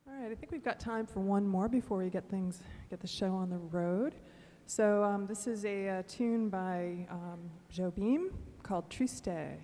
All right, I think we've got time for one more before we get the show on the road. So this is a tune by Jobim called Triste.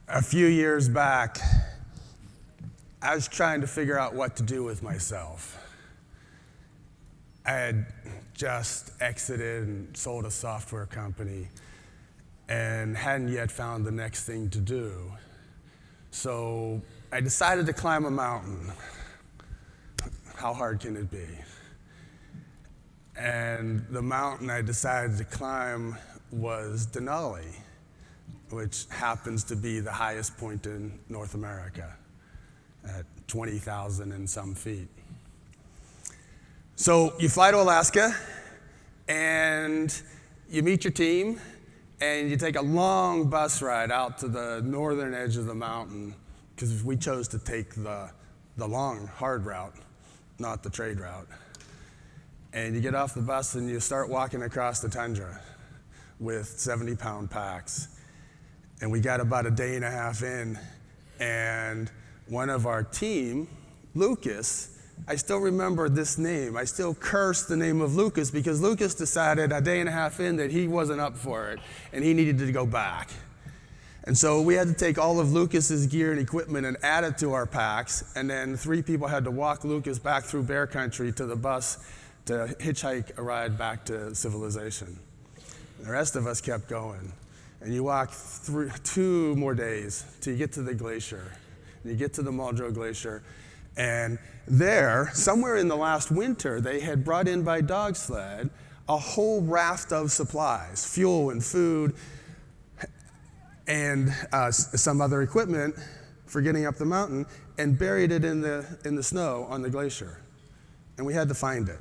A few years back, I was trying to figure out what to do with myself. I had just exited and sold a software company and hadn't yet found the next thing to do. So I decided to climb a mountain. How hard can it be? And the mountain I decided to climb was Denali, which happens to be the highest point in North America at 20,000 and some feet. So you fly to Alaska and you meet your team and you take a long bus ride out to the northern edge of the mountain, because we chose to take the long, hard route, not the trade route. And you get off the bus and you start walking across the tundra with 70-pound packs. And we got about a day and a half in, and one of our team, Lucas, I still remember this name. I still curse the name of Lucas because Lucas decided a day and a half in that he wasn't up for it and he needed to go back. And so we had to take all of Lucas's gear and equipment and add it to our packs, and then 3 people had to walk Lucas back through bear country to the bus to hitchhike a ride back to civilization. The rest of us kept going. And you walk through 2 more days till you get to the glacier. And you get to the Muldrow Glacier. And there, somewhere in the last winter, they had brought in by dog sled a whole raft of supplies, fuel and food, and some other equipment for getting up the mountain and buried it in the snow on the glacier. And we had to find it.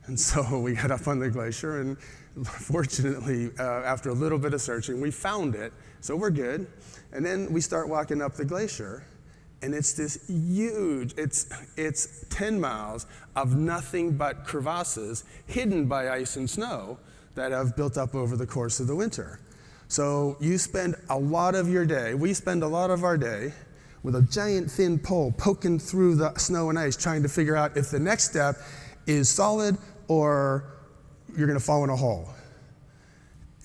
And so we got up on the glacier, and fortunately, after a little bit of searching, we found it, so we're good. And then we start walking up the glacier, and it's this huge, it's 10 miles of nothing but crevasses hidden by ice and snow that have built up over the course of the winter. So you spend a lot of your day, we spend a lot of our day with a giant thin pole poking through the snow and ice, trying to figure out if the next step is solid or you're gonna fall in a hole.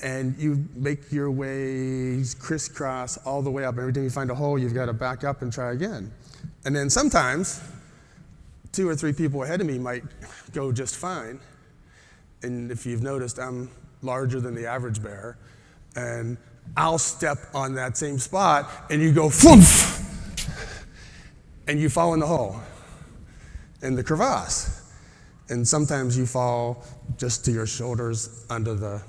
And you make your way crisscross all the way up. Every time you find a hole, you've got to back up and try again. And then sometimes, 2 or 3 people ahead of me might go just fine. And if you've noticed, I'm larger than the average bear. And I'll step on that same spot, and you go, "Foomph!" and you fall in the hole, in the crevasse. And sometimes you fall just to your shoulders under the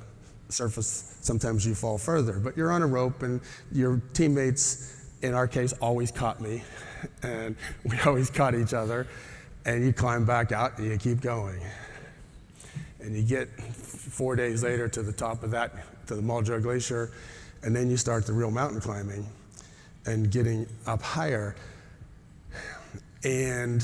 surface. Sometimes you fall further, but you're on a rope, and your teammates, in our case, always caught me, and we always caught each other, and you climb back out and you keep going. And you get 4 days later to the top of that, to the Muldrow Glacier, and then you start the real mountain climbing and getting up higher. And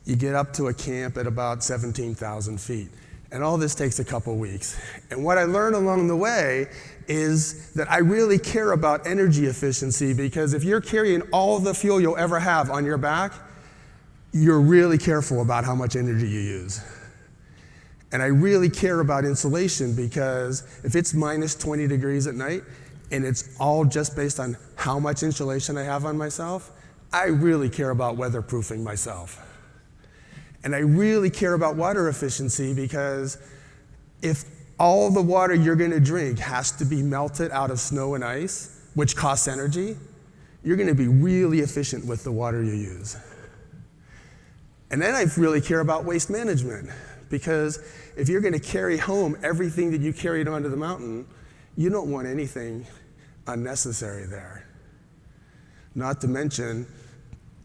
you get up to a camp at about 17,000 feet. And all this takes a couple weeks. And what I learned along the way is that I really care about energy efficiency, because if you're carrying all the fuel you'll ever have on your back, you're really careful about how much energy you use. And I really care about insulation, because if it's minus 20 degrees at night and it's all just based on how much insulation I have on myself, I really care about weatherproofing myself. And I really care about water efficiency, because if all the water you're going to drink has to be melted out of snow and ice, which costs energy, you're going to be really efficient with the water you use. And then I really care about waste management, because if you're going to carry home everything that you carried onto the mountain, you don't want anything unnecessary there. Not to mention,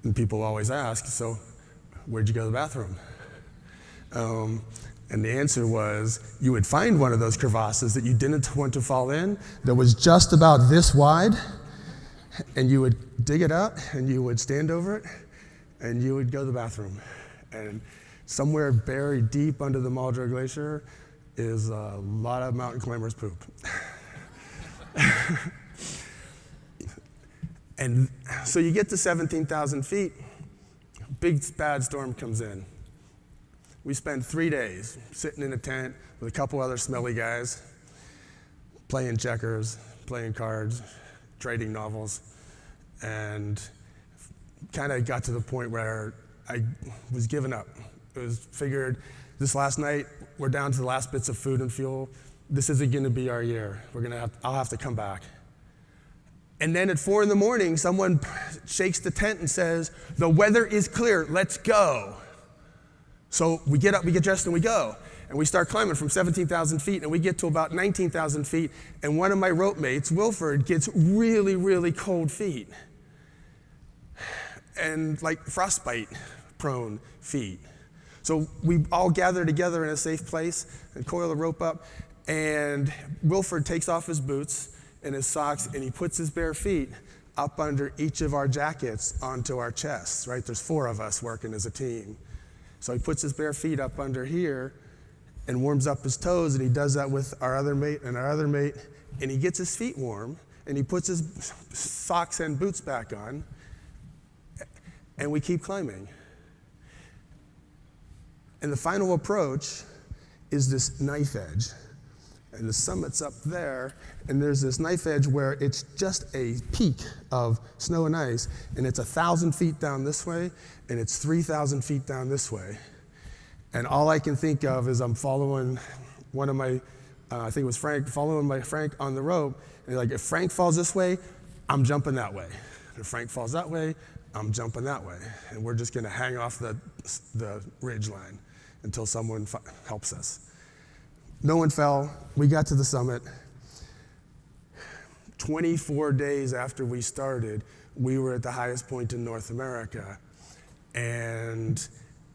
and people always ask, so where'd you go to the bathroom? And the answer was, you would find one of those crevasses that you didn't want to fall in, that was just about this wide, and you would dig it out, and you would stand over it, and you would go to the bathroom. And somewhere buried deep under the Muldrow Glacier is a lot of mountain climbers' poop. And so you get to 17,000 feet, big bad storm comes in. We spend 3 days sitting in a tent with a couple other smelly guys, playing checkers, playing cards, trading novels, and kind of got to the point where I was giving up. It was figured, this last night, we're down to the last bits of food and fuel. This isn't gonna be our year. I'll have to come back. And then at 4 a.m, someone shakes the tent and says, "The weather is clear, let's go." So we get up, we get dressed, and we go. And we start climbing from 17,000 feet, and we get to about 19,000 feet, and one of my rope mates, Wilford, gets really, really cold feet. And like frostbite-prone feet. So we all gather together in a safe place and coil the rope up, and Wilford takes off his boots and his socks, and he puts his bare feet up under each of our jackets onto our chests, right? There's 4 of us working as a team. So he puts his bare feet up under here and warms up his toes, and he does that with our other mate and our other mate, and he gets his feet warm, and he puts his socks and boots back on, and we keep climbing. And the final approach is this knife edge. And the summit's up there, and there's this knife edge where it's just a peak of snow and ice, and it's 1,000 feet down this way, and it's 3,000 feet down this way. And all I can think of is I'm following one of my, I think it was Frank, following my Frank on the rope, and like, if Frank falls this way, I'm jumping that way. If Frank falls that way, I'm jumping that way. And we're just gonna hang off the ridge line until someone helps us. No one fell. We got to the summit. 24 days after we started, we were at the highest point in North America. And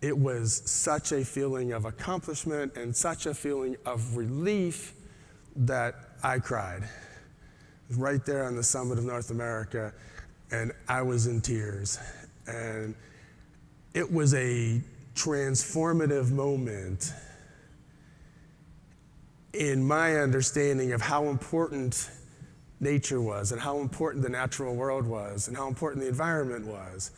it was such a feeling of accomplishment and such a feeling of relief that I cried. Right there on the summit of North America, and I was in tears. And it was a transformative moment in my understanding of how important nature was and how important the natural world was and how important the environment was.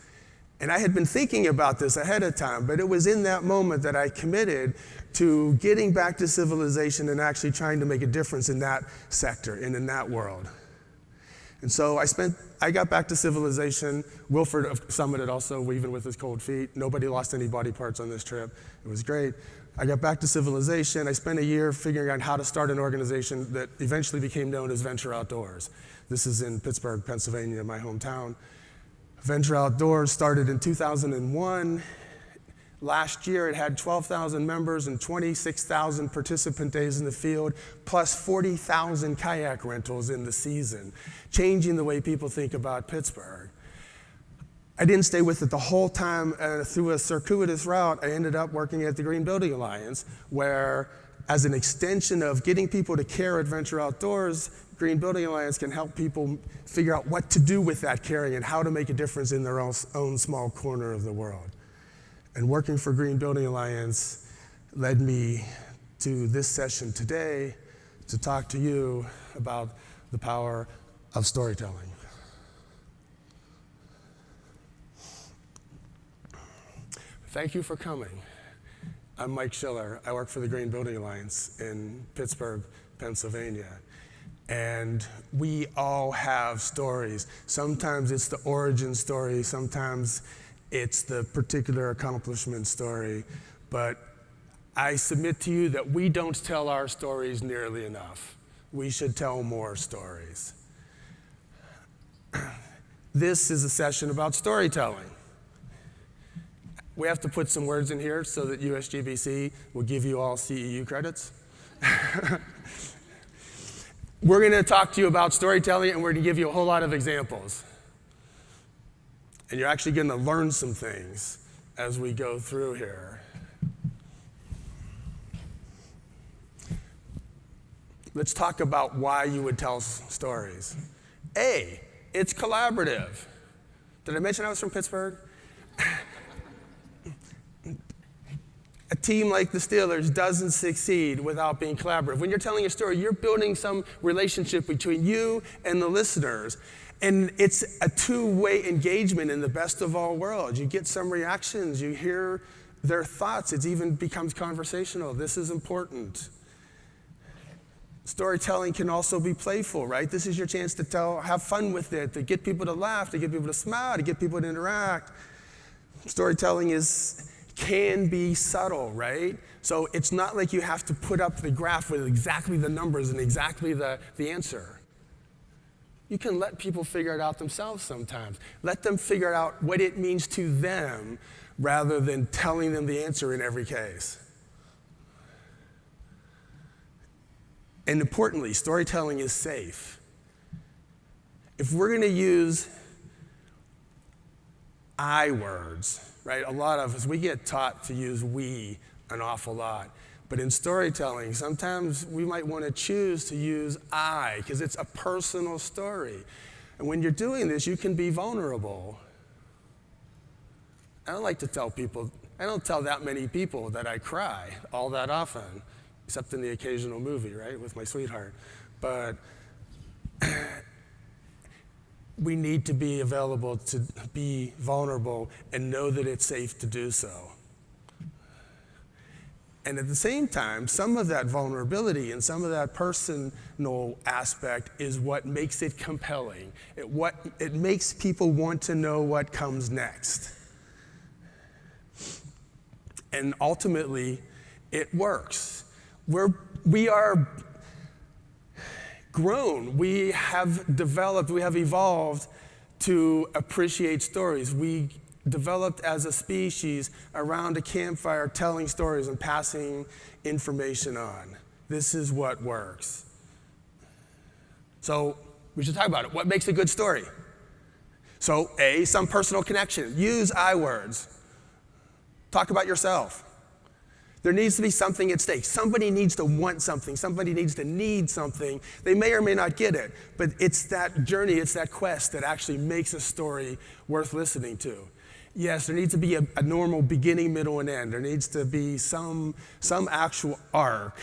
And I had been thinking about this ahead of time, but it was in that moment that I committed to getting back to civilization and actually trying to make a difference in that sector and in that world. And so I got back to civilization. Wilford summited also, even with his cold feet. Nobody lost any body parts on this trip. It was great. I got back to civilization. I spent a year figuring out how to start an organization that eventually became known as Venture Outdoors. This is in Pittsburgh, Pennsylvania, my hometown. Venture Outdoors started in 2001. Last year, it had 12,000 members and 26,000 participant days in the field, plus 40,000 kayak rentals in the season, changing the way people think about Pittsburgh. I didn't stay with it the whole time. Through a circuitous route, I ended up working at the Greenbuild Alliance, where, as an extension of getting people to care at Venture Outdoors, Greenbuild Alliance can help people figure out what to do with that caring and how to make a difference in their own small corner of the world. And working for Greenbuild Alliance led me to this session today to talk to you about the power of storytelling. Thank you for coming. I'm Mike Schiller. I work for the Greenbuild Alliance in Pittsburgh, Pennsylvania. And we all have stories. Sometimes it's the origin story, sometimes it's the particular accomplishment story, but I submit to you that we don't tell our stories nearly enough. We should tell more stories. This is a session about storytelling. We have to put some words in here so that USGBC will give you all CEU credits. We're going to talk to you about storytelling, and we're going to give you a whole lot of examples. And you're actually going to learn some things as we go through here. Let's talk about why you would tell stories. A, it's collaborative. Did I mention I was from Pittsburgh? A team like the Steelers doesn't succeed without being collaborative. When you're telling a story, you're building some relationship between you and the listeners. And it's a two-way engagement in the best of all worlds. You get some reactions, you hear their thoughts, it even becomes conversational. This is important. Storytelling can also be playful, right? This is your chance to have fun with it, to get people to laugh, to get people to smile, to get people to interact. Storytelling can be subtle, right? So it's not like you have to put up the graph with exactly the numbers and exactly the answer. You can let people figure it out themselves sometimes. Let them figure out what it means to them rather than telling them the answer in every case. And importantly, storytelling is safe. If we're going to use I words, right? A lot of us, we get taught to use we an awful lot. But in storytelling, sometimes we might want to choose to use I, because it's a personal story. And when you're doing this, you can be vulnerable. I don't like to tell people, I don't tell that many people that I cry all that often, except in the occasional movie, right, with my sweetheart. But we need to be available to be vulnerable and know that it's safe to do so. And at the same time, some of that vulnerability and some of that personal aspect is what makes it compelling. It makes people want to know what comes next. And ultimately, it works. We are grown. We have developed, we have evolved to appreciate stories. We developed as a species around a campfire telling stories and passing information on. This is what works. So We should talk about it. What makes a good story? So A, some personal connection. Use I words. Talk about yourself. There needs to be something at stake. Somebody needs to want something. Somebody needs to need something. They may or may not get it, but it's that journey, it's that quest that actually makes a story worth listening to. Yes, there needs to be a normal beginning, middle, and end. There needs to be some actual arc.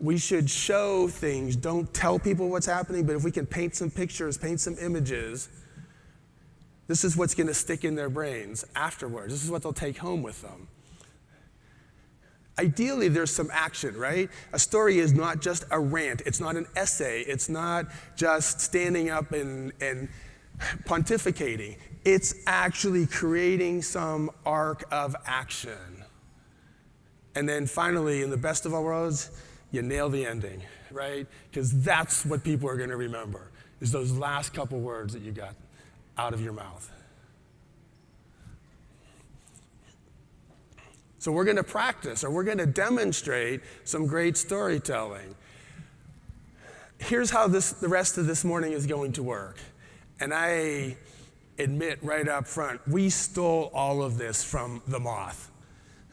We should show things. Don't tell people what's happening, but if we can paint some pictures, paint some images, this is what's going to stick in their brains afterwards. This is what they'll take home with them. Ideally, there's some action, right? A story is not just a rant. It's not an essay. It's not just standing up and pontificating. It's actually creating some arc of action. And then finally, in the best of all worlds, you nail the ending, right? Because that's what people are going to remember, is those last couple words that you got out of your mouth. So we're going to practice, or we're going to demonstrate some great storytelling. Here's how the rest of this morning is going to work. And I admit right up front, we stole all of this from The Moth,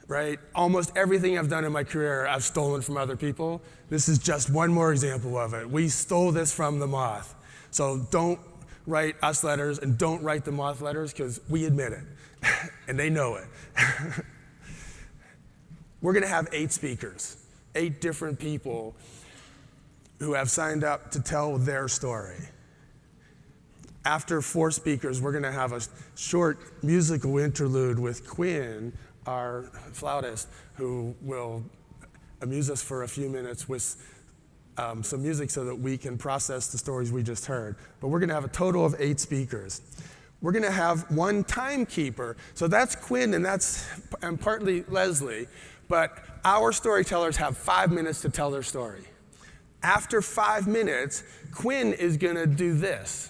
right? Almost everything I've done in my career, I've stolen from other people. This is just one more example of it. We stole this from The Moth. So don't write us letters and don't write The Moth letters, because we admit it, and they know it. We're going to have 8 speakers, 8 different people who have signed up to tell their story. After 4 speakers, we're going to have a short musical interlude with Quinn, our flautist, who will amuse us for a few minutes with some music so that we can process the stories we just heard. But we're going to have a total of 8 speakers. We're going to have 1 timekeeper. So that's Quinn and partly Leslie. But our storytellers have 5 minutes to tell their story. After 5 minutes, Quinn is going to do this.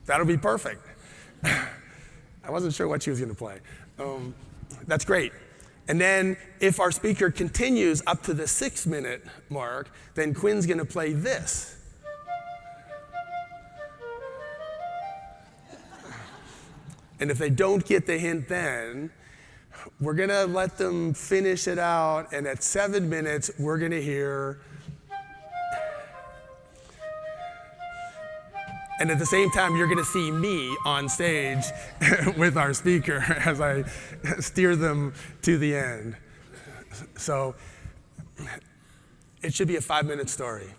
That'll be perfect. I wasn't sure what she was going to play. That's great. And then if our speaker continues up to the 6-minute mark, then Quinn's going to play this. And if they don't get the hint then, we're going to let them finish it out. And at 7 minutes, we're going to hear. And at the same time, you're going to see me on stage with our speaker as I steer them to the end. So it should be a 5-minute story.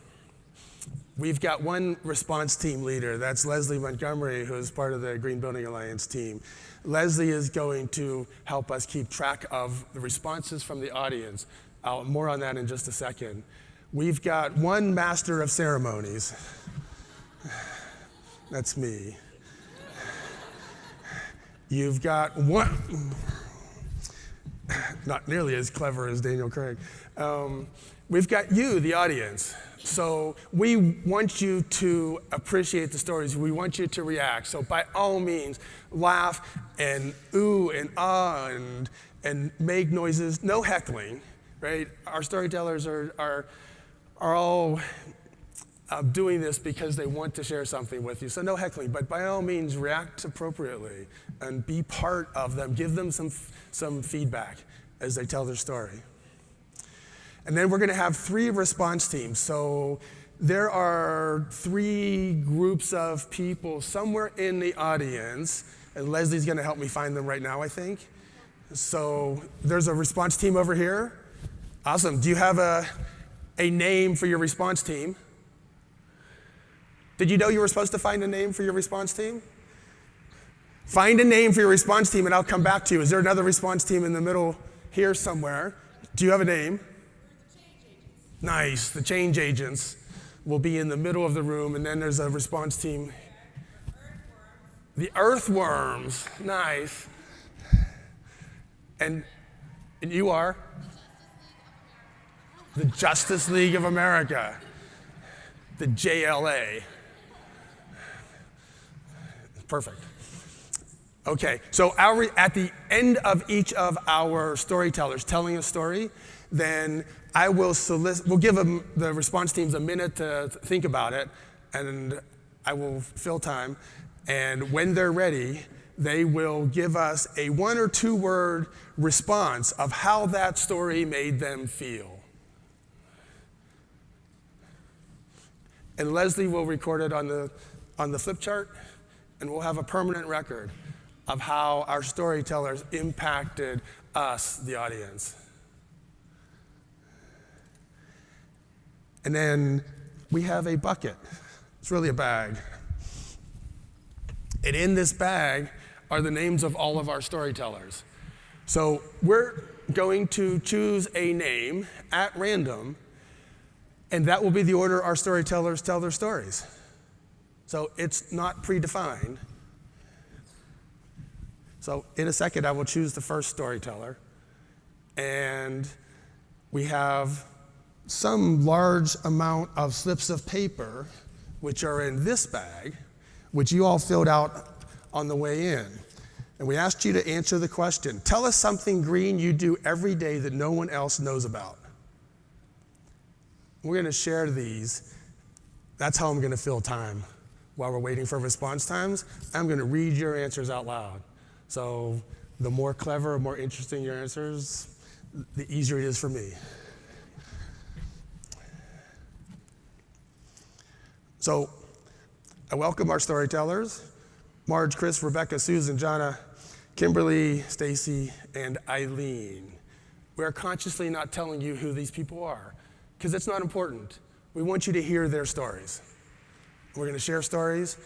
We've got 1 response team leader. That's Leslie Montgomery, who is part of the Green Building Alliance team. Leslie is going to help us keep track of the responses from the audience. More on that in just a second. We've got 1 master of ceremonies. That's me. You've got 1, not nearly as clever as Daniel Craig. We've got you, the audience. So we want you to appreciate the stories. We want you to react. So by all means, laugh and ooh and ah and make noises. No heckling, right? Our storytellers are all doing this because they want to share something with you. So no heckling, but by all means, react appropriately and be part of them. Give them some feedback as they tell their story. And then we're going to have 3 response teams. So there are 3 groups of people somewhere in the audience, and Leslie's going to help me find them right now, I think. So there's a response team over here. Awesome. Do you have a name for your response team? Did you know you were supposed to find a name for your response team? Find a name for your response team, and I'll come back to you. Is there another response team in the middle here somewhere? Do you have a name? Nice. The change agents will be in the middle of the room, and then there's a response team. The Earthworms. Nice. And you are? The Justice League of America. The JLA. Perfect. Okay, so at the end of each of our storytellers telling a story, then we'll give the response teams a minute to think about it, and I will fill time. And when they're ready, they will give us a 1 or 2 word response of how that story made them feel. And Leslie will record it on the flip chart, and we'll have a permanent record of how our storytellers impacted us, the audience. And then we have a bucket. It's really a bag. And in this bag are the names of all of our storytellers. So we're going to choose a name at random, and that will be the order our storytellers tell their stories. So it's not predefined. So in a second, I will choose the first storyteller. And we have some large amount of slips of paper, which are in this bag, which you all filled out on the way in. And we asked you to answer the question, tell us something green you do every day that no one else knows about. We're going to share these. That's how I'm going to fill time. While we're waiting for response times, I'm going to read your answers out loud. So the more clever, more interesting your answers, the easier it is for me. So I welcome our storytellers, Marge, Chris, Rebecca, Susan, Jonna, Kimberly, Stacy, and Eileen. We're consciously not telling you who these people are, because it's not important. We want you to hear their stories. We're going to share stories,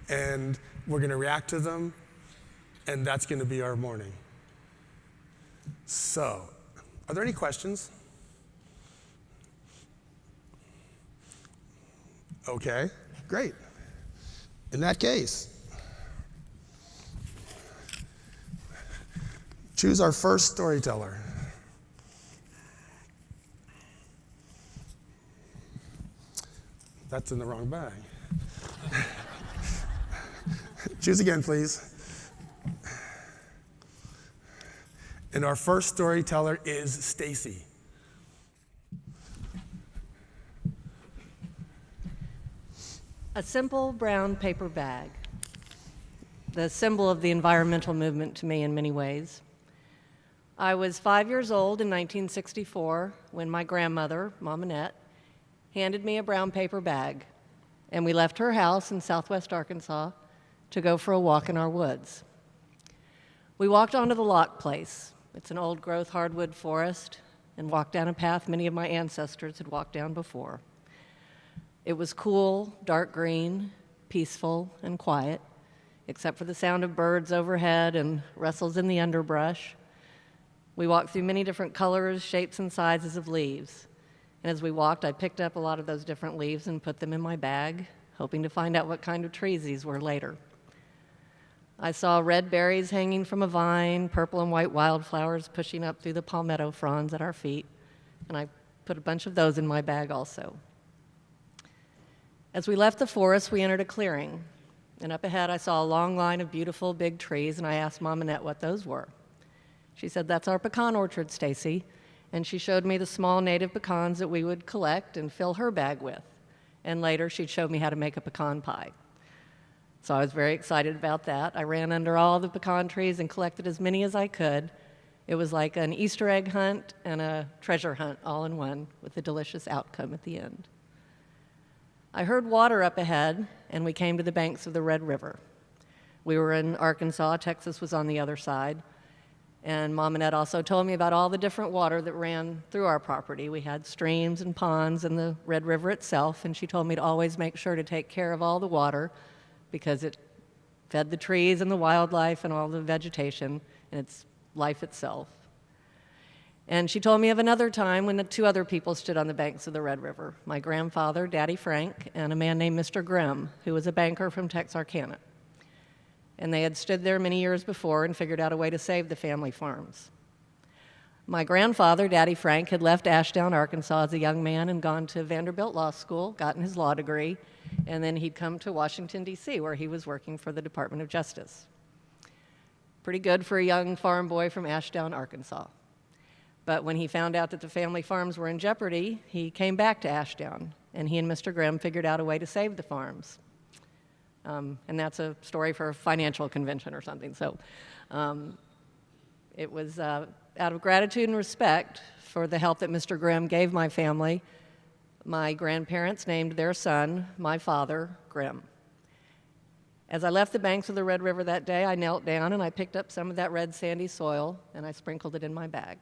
and we're going to react to them, and that's going to be our morning. So, are there any questions? Okay, great. In that case, choose our first storyteller. That's in the wrong bag. Choose again, please. And our first storyteller is Stacy. A simple brown paper bag, the symbol of the environmental movement to me in many ways. I was 5 years old in 1964 when my grandmother, Mom Annette, handed me a brown paper bag, and we left her house in southwest Arkansas to go for a walk in our woods. We walked onto the Lock Place. It's an old-growth hardwood forest, and walked down a path many of my ancestors had walked down before. It was cool, dark green, peaceful, and quiet, except for the sound of birds overhead and rustles in the underbrush. We walked through many different colors, shapes, and sizes of leaves. And as we walked, I picked up a lot of those different leaves and put them in my bag, hoping to find out what kind of trees these were later. I saw red berries hanging from a vine, purple and white wildflowers pushing up through the palmetto fronds at our feet, and I put a bunch of those in my bag also. As we left the forest, we entered a clearing, and up ahead I saw a long line of beautiful big trees, and I asked Mom Annette what those were. She said, "That's our pecan orchard, Stacy," and she showed me the small native pecans that we would collect and fill her bag with, and later she'd show me how to make a pecan pie. So I was very excited about that. I ran under all the pecan trees and collected as many as I could. It was like an Easter egg hunt and a treasure hunt all in one, with a delicious outcome at the end. I heard water up ahead, and we came to the banks of the Red River. We were in Arkansas, Texas was on the other side, and Mom Annette also told me about all the different water that ran through our property. We had streams and ponds and the Red River itself, and she told me to always make sure to take care of all the water because it fed the trees and the wildlife and all the vegetation, and it's life itself. And she told me of another time when the 2 other people stood on the banks of the Red River, my grandfather, Daddy Frank, and a man named Mr. Grimm, who was a banker from Texarkana. And they had stood there many years before and figured out a way to save the family farms. My grandfather, Daddy Frank, had left Ashdown, Arkansas as a young man and gone to Vanderbilt Law School, gotten his law degree, and then he'd come to Washington, D.C., where he was working for the Department of Justice. Pretty good for a young farm boy from Ashdown, Arkansas. But when he found out that the family farms were in jeopardy, he came back to Ashdown, and he and Mr. Grimm figured out a way to save the farms. And that's a story for a financial convention or something. So it was out of gratitude and respect for the help that Mr. Grimm gave my family. My grandparents named their son, my father, Grimm. As I left the banks of the Red River that day, I knelt down and I picked up some of that red sandy soil and I sprinkled it in my bag.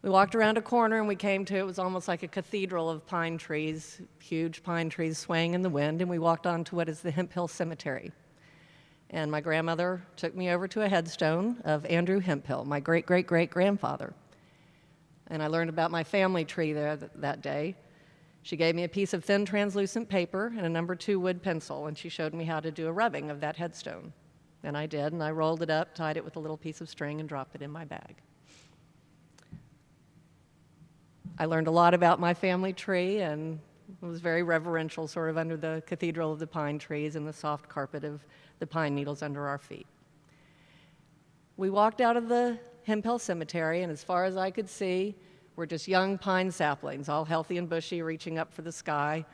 We walked around a corner and we came to, it was almost like a cathedral of pine trees, huge pine trees swaying in the wind, and we walked on to what is the Hemphill Cemetery. And my grandmother took me over to a headstone of Andrew Hemphill, my great-great-great-grandfather. And I learned about my family tree there that day. She gave me a piece of thin translucent paper and a number 2 wood pencil, and she showed me how to do a rubbing of that headstone. And I did, and I rolled it up, tied it with a little piece of string, and dropped it in my bag. I learned a lot about my family tree, and it was very reverential, sort of under the cathedral of the pine trees and the soft carpet of the pine needles under our feet. We walked out of the Hemphill Cemetery, and as far as I could see, were just young pine saplings, all healthy and bushy, reaching up for the sky.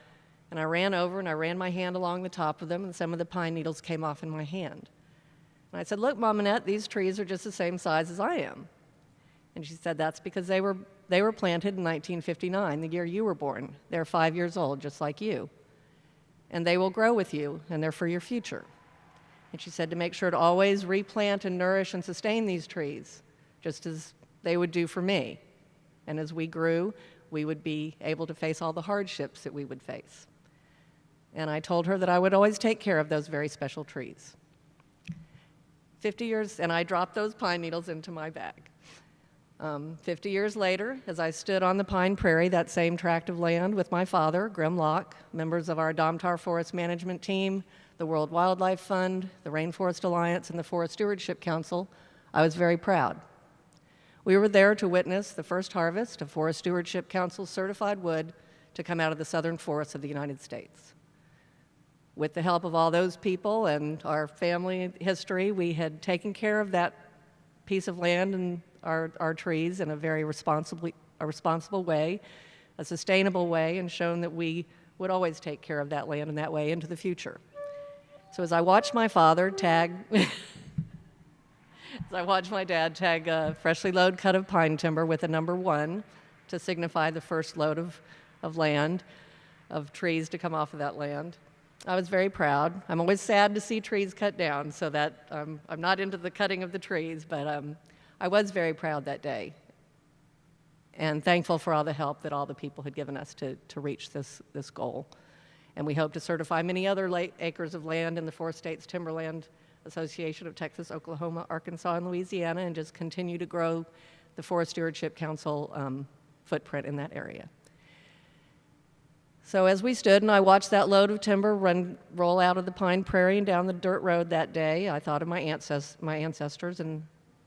And I ran over and I ran my hand along the top of them, and some of the pine needles came off in my hand. And I said, "Look, Mom Annette, these trees are just the same size as I am." And she said, "That's because they were planted in 1959, the year you were born. They're 5 years old, just like you. And they will grow with you, and they're for your future." And she said to make sure to always replant and nourish and sustain these trees, just as they would do for me. And as we grew, we would be able to face all the hardships that we would face. And I told her that I would always take care of those very special trees. 50 years, and I dropped those pine needles into my bag. 50 years later, as I stood on the pine prairie, that same tract of land, with my father, Grim Locke, members of our Domtar Forest Management Team, the World Wildlife Fund, the Rainforest Alliance, and the Forest Stewardship Council, I was very proud. We were there to witness the first harvest of Forest Stewardship Council certified wood to come out of the southern forests of the United States. With the help of all those people and our family history, we had taken care of that piece of land and our trees in a very responsible way, a sustainable way, and shown that we would always take care of that land in that way into the future. So as I watched my father tag, as I watched my dad tag a freshly loaded cut of pine timber with a number 1 to signify the first load of land, of trees to come off of that land, I was very proud. I'm always sad to see trees cut down, so that I'm not into the cutting of the trees, but I was very proud that day and thankful for all the help that all the people had given us to reach this goal. And we hope to certify many other acres of land in the 4 States Timberland Association of Texas, Oklahoma, Arkansas, and Louisiana, and just continue to grow the Forest Stewardship Council footprint in that area. So as we stood and I watched that load of timber roll out of the pine prairie and down the dirt road that day, I thought of my ancestors and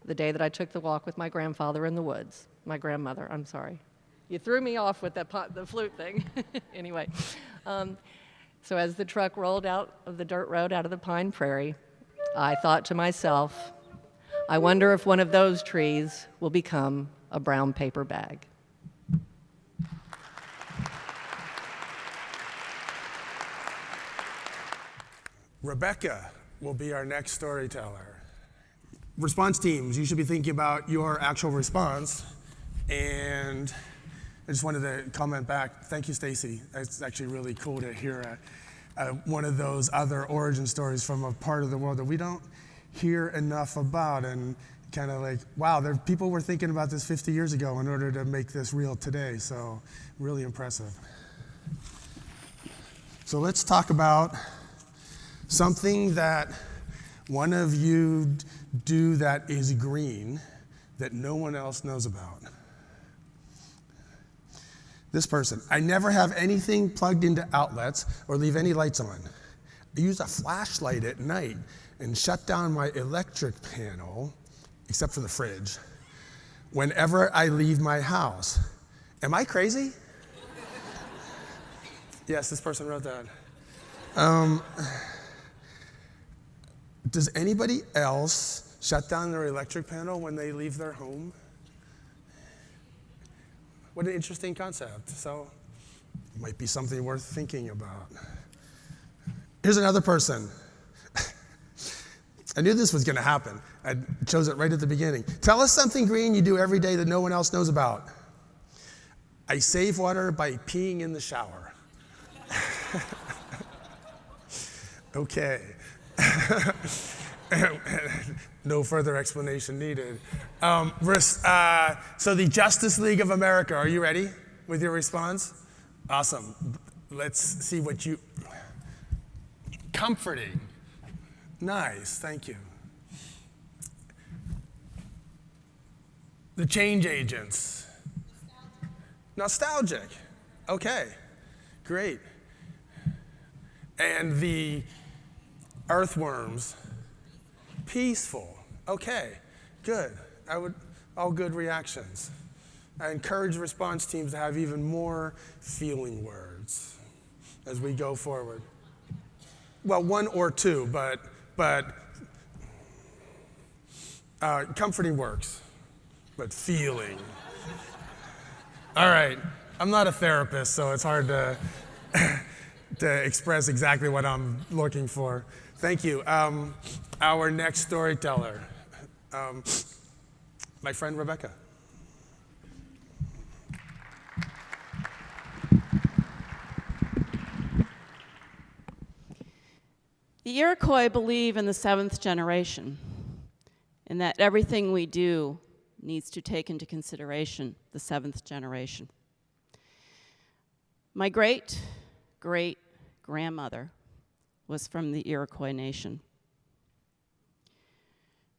the day that I took the walk with my grandfather in the woods. My grandmother, I'm sorry. You threw me off with the flute thing. Anyway, so as the truck rolled out of the dirt road out of the pine prairie, I thought to myself, I wonder if one of those trees will become a brown paper bag. Rebecca will be our next storyteller. Response teams, you should be thinking about your actual response. And I just wanted to comment back. Thank you, Stacy. It's actually really cool to hear one of those other origin stories from a part of the world that we don't hear enough about, and kind of like, wow, people were thinking about this 50 years ago in order to make this real today. So really impressive. So let's talk about something that one of you do that is green that no one else knows about. This person, I never have anything plugged into outlets or leave any lights on. I use a flashlight at night and shut down my electric panel, except for the fridge, whenever I leave my house. Am I crazy? Yes, this person wrote that. Does anybody else shut down their electric panel when they leave their home? What an interesting concept. So it might be something worth thinking about. Here's another person. I knew this was going to happen. I chose it right at the beginning. Tell us something green you do every day that no one else knows about. I save water by peeing in the shower. Okay. No further explanation needed. So the Justice League of America, are you ready with your response? Awesome. Let's see what you... Comforting. Nice, thank you. The change agents. Nostalgic. Okay, great. And the Earthworms. Peaceful. Okay, good. All good reactions. I encourage response teams to have even more feeling words as we go forward. Well, one or two, but comforting works, but feeling. All right, I'm not a therapist, so it's hard to express exactly what I'm looking for. Thank you. Our next storyteller, my friend Rebecca. The Iroquois believe in the seventh generation, and that everything we do needs to take into consideration the seventh generation. My great-great-grandmother was from the Iroquois Nation.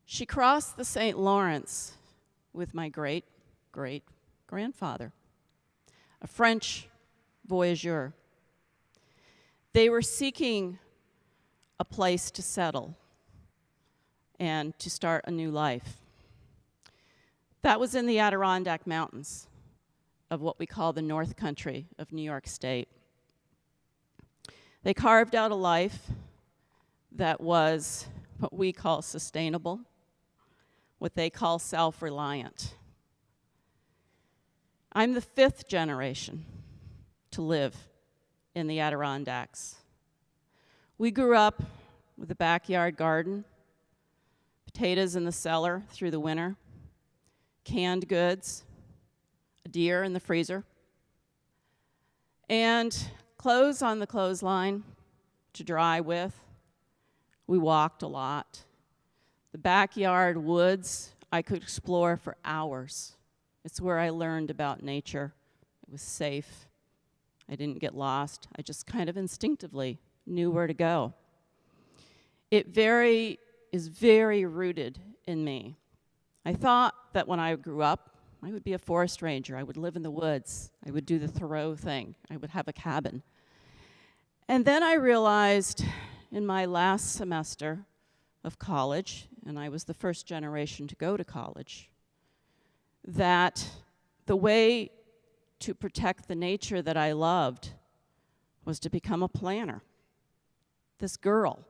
She crossed the St. Lawrence with my great-great-grandfather, a French voyageur. They were seeking a place to settle and to start a new life. That was in the Adirondack Mountains of what we call the North Country of New York State. They carved out a life that was what we call sustainable, what they call self-reliant. I'm the fifth generation to live in the Adirondacks. We grew up with a backyard garden, potatoes in the cellar through the winter, canned goods, a deer in the freezer, and clothes on the clothesline to dry with. We walked a lot. The backyard woods I could explore for hours. It's where I learned about nature. It was safe. I didn't get lost. I just kind of instinctively knew where to go. It is very rooted in me. I thought that when I grew up, I would be a forest ranger. I would live in the woods. I would do the Thoreau thing. I would have a cabin. And then I realized in my last semester of college, and I was the first generation to go to college, that the way to protect the nature that I loved was to become a planner. This girl,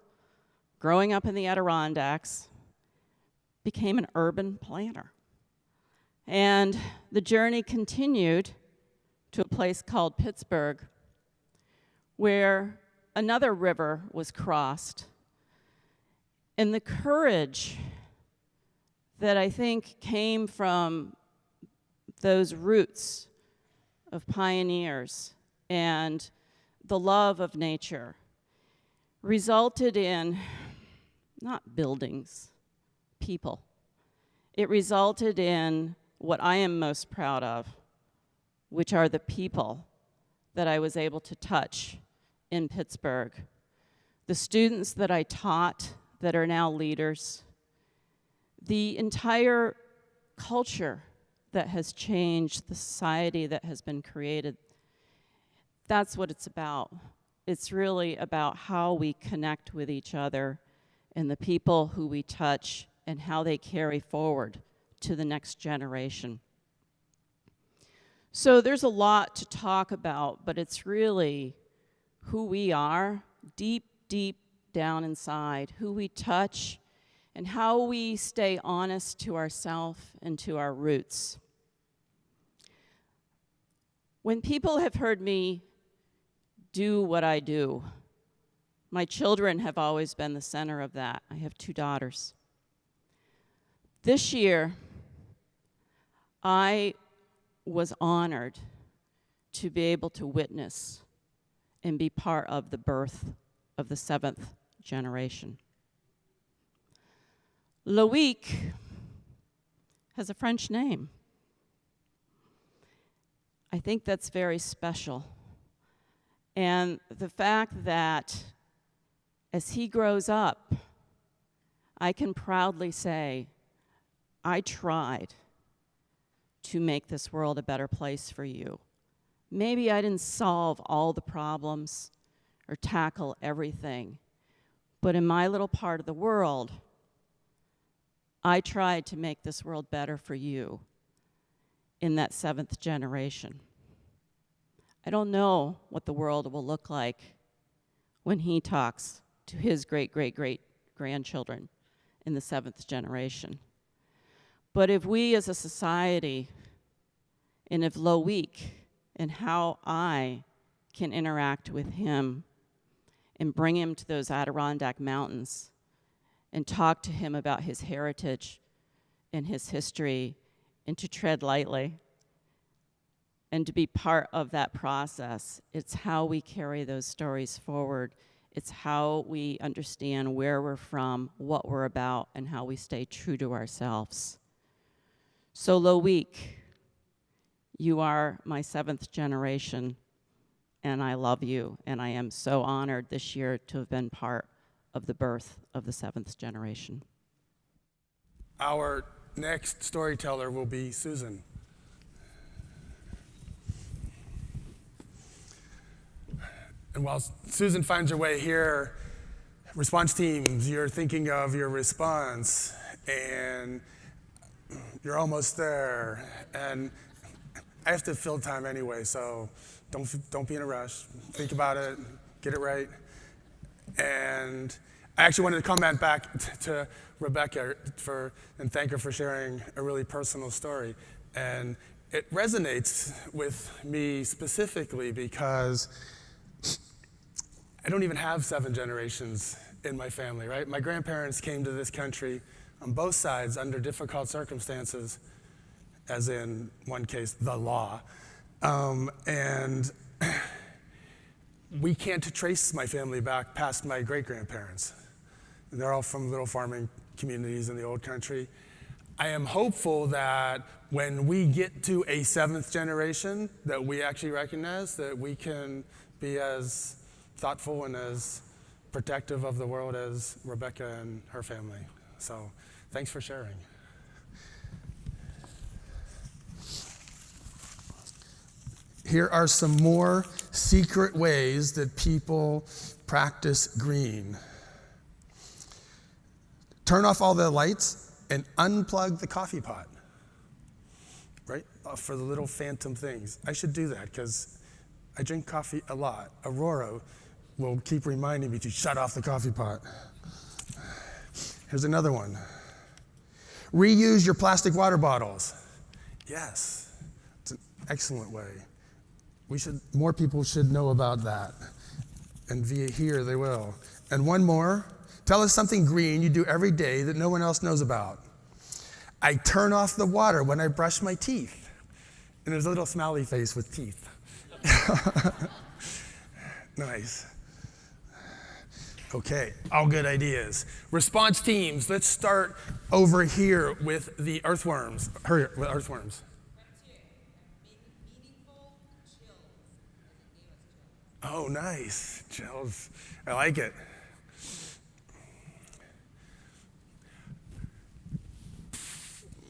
growing up in the Adirondacks, became an urban planner. And the journey continued to a place called Pittsburgh, where another river was crossed. And the courage that I think came from those roots of pioneers and the love of nature resulted in not buildings, people. It resulted in what I am most proud of, which are the people that I was able to touch in Pittsburgh. The students that I taught that are now leaders, the entire culture that has changed, the society that has been created. That's what it's about. It's really about how we connect with each other and the people who we touch and how they carry forward to the next generation. So there's a lot to talk about, but it's really who we are, deep, deep down inside, who we touch, and how we stay honest to ourselves and to our roots. When people have heard me do what I do, my children have always been the center of that. I have 2 daughters. This year, I was honored to be able to witness and be part of the birth of the 7th generation. Loïc has a French name. I think that's very special. And the fact that as he grows up, I can proudly say, I tried to make this world a better place for you. Maybe I didn't solve all the problems or tackle everything, but in my little part of the world, I tried to make this world better for you in that 7th generation. I don't know what the world will look like when he talks to his great-great-great-grandchildren in the 7th generation. But if we as a society, and if Loïc and how I can interact with him and bring him to those Adirondack Mountains and talk to him about his heritage and his history and to tread lightly and to be part of that process, it's how we carry those stories forward. It's how we understand where we're from, what we're about, and how we stay true to ourselves. So Loïc, you are my 7th generation, and I love you, and I am so honored this year to have been part of the birth of the 7th generation. Our next storyteller will be Susan. And while Susan finds her way here, response teams, you're thinking of your response, and you're almost there. And I have to fill time anyway, so don't be in a rush. Think about it, get it right. And I actually wanted to comment back to Rebecca and thank her for sharing a really personal story. And it resonates with me specifically because I don't even have 7 generations in my family, right? My grandparents came to this country on both sides under difficult circumstances, as in one case, the law. And we can't trace my family back past my great-grandparents. And they're all from little farming communities in the old country. I am hopeful that when we get to a 7th generation that we actually recognize that we can be as thoughtful and as protective of the world as Rebecca and her family. So thanks for sharing. Here are some more secret ways that people practice green. Turn off all the lights and unplug the coffee pot, right? For the little phantom things. I should do that because I drink coffee a lot. Aurora will keep reminding me to shut off the coffee pot. Here's another one. Reuse your plastic water bottles. Yes, it's an excellent way. More people should know about that. And via here, they will. And one more. Tell us something green you do every day that no one else knows about. I turn off the water when I brush my teeth. And there's a little smiley face with teeth. Nice. Okay, all good ideas. Response teams, let's start over here with the Earthworms. Hurry, with Earthworms. Oh, nice. Chills. I like it.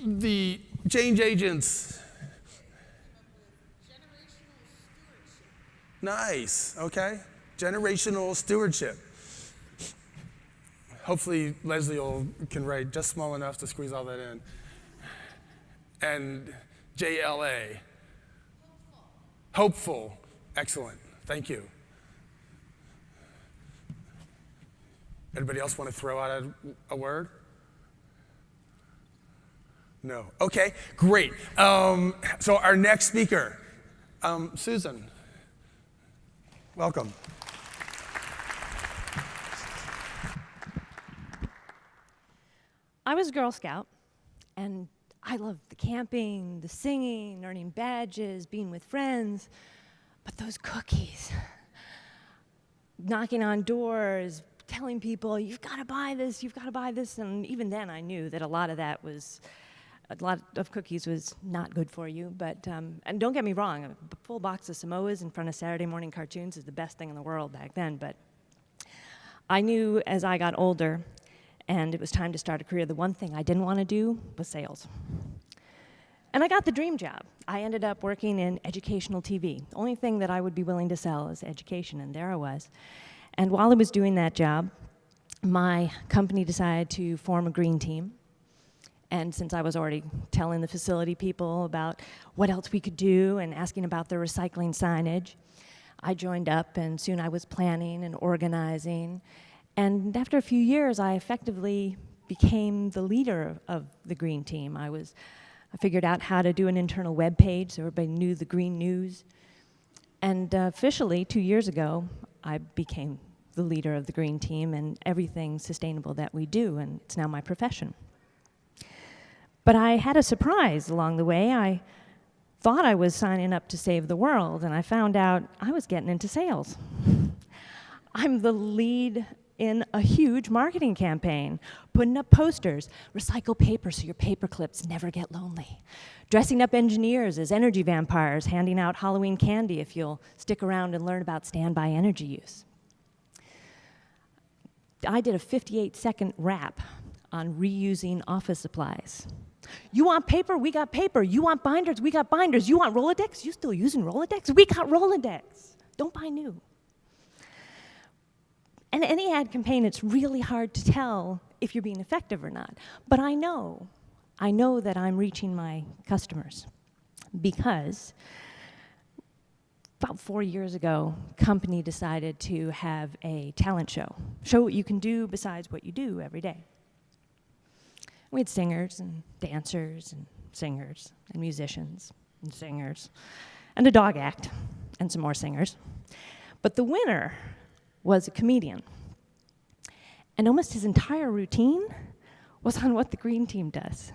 The change agents. Nice. Okay. Generational stewardship. Hopefully Leslie can write just small enough to squeeze all that in. And JLA. Hopeful. Excellent. Thank you. Anybody else want to throw out a word? No. Okay, great. So our next speaker, Susan, welcome. I was a Girl Scout, and I loved the camping, the singing, earning badges, being with friends. But those cookies, knocking on doors, telling people, you've got to buy this, you've got to buy this. And even then I knew that a lot of cookies was not good for you. But, and don't get me wrong, a full box of Samoas in front of Saturday morning cartoons is the best thing in the world back then. But I knew as I got older and it was time to start a career, the one thing I didn't want to do was sales. And I got the dream job. I ended up working in educational TV. The only thing that I would be willing to sell is education, and there I was. And while I was doing that job, my company decided to form a green team. And since I was already telling the facility people about what else we could do and asking about their recycling signage, I joined up, and soon I was planning and organizing. And after a few years, I effectively became the leader of the green team. I figured out how to do an internal web page so everybody knew the green news. And officially, 2 years ago, I became the leader of the green team and everything sustainable that we do, and it's now my profession. But I had a surprise along the way. I thought I was signing up to save the world, and I found out I was getting into sales. I'm the lead in a huge marketing campaign, putting up posters, recycle paper so your paper clips never get lonely, dressing up engineers as energy vampires, handing out Halloween candy if you'll stick around and learn about standby energy use. I did a 58-second rap on reusing office supplies. You want paper? We got paper. You want binders? We got binders. You want Rolodex? You still using Rolodex? We got Rolodex. Don't buy new. In any ad campaign, it's really hard to tell if you're being effective or not. But I know that I'm reaching my customers because about 4 years ago, company decided to have a talent show. Show what you can do besides what you do every day. We had singers and dancers and singers and musicians and singers and a dog act and some more singers. But the winner was a comedian. And almost his entire routine was on what the green team does.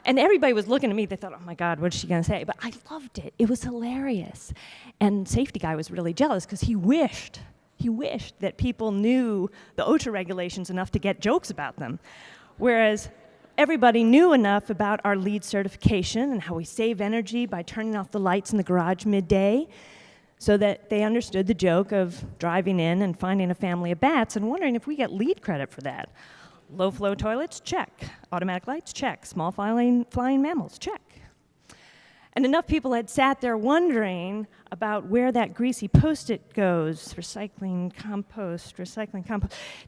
And everybody was looking at me, they thought, oh my God, what is she gonna say? But I loved it, it was hilarious. And safety guy was really jealous because he wished that people knew the OSHA regulations enough to get jokes about them. Whereas everybody knew enough about our LEED certification and how we save energy by turning off the lights in the garage midday, so that they understood the joke of driving in and finding a family of bats and wondering if we get LEED credit for that. Low-flow toilets, check. Automatic lights, check. Small flying mammals, check. And enough people had sat there wondering about where that greasy Post-it goes, recycling compost,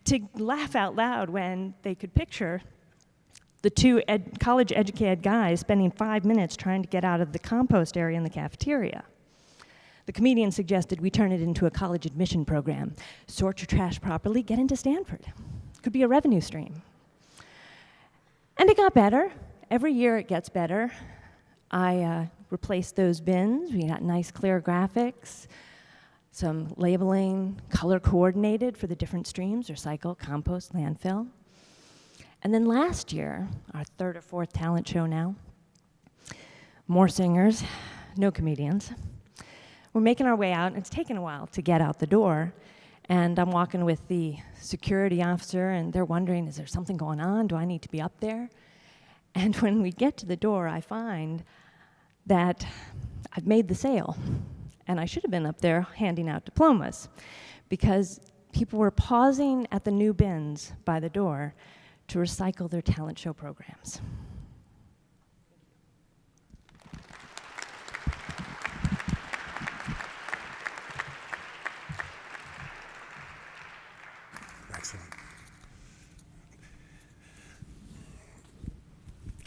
to laugh out loud when they could picture the two college-educated guys spending 5 minutes trying to get out of the compost area in the cafeteria. The comedian suggested we turn it into a college admission program. Sort your trash properly, get into Stanford. Could be a revenue stream. And it got better. Every year it gets better. I replaced those bins. We got nice clear graphics, some labeling, color coordinated for the different streams, recycle, compost, landfill. And then last year, our third or fourth talent show now, more singers, no comedians. We're making our way out, and it's taken a while to get out the door. And I'm walking with the security officer, and they're wondering, is there something going on? Do I need to be up there? And when we get to the door, I find that I've made the sale. And I should have been up there handing out diplomas, because people were pausing at the new bins by the door to recycle their talent show programs. Excellent.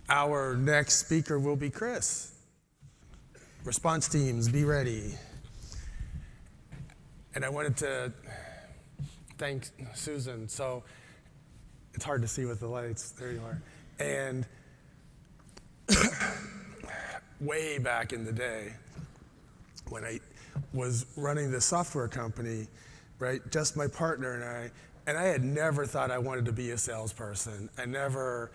Our next speaker will be Chris. Response teams, be ready. And I wanted to thank Susan. So it's hard to see with the lights. There you are. And way back in the day, when I was running this software company, right? Just my partner and I had never thought I wanted to be a salesperson. I never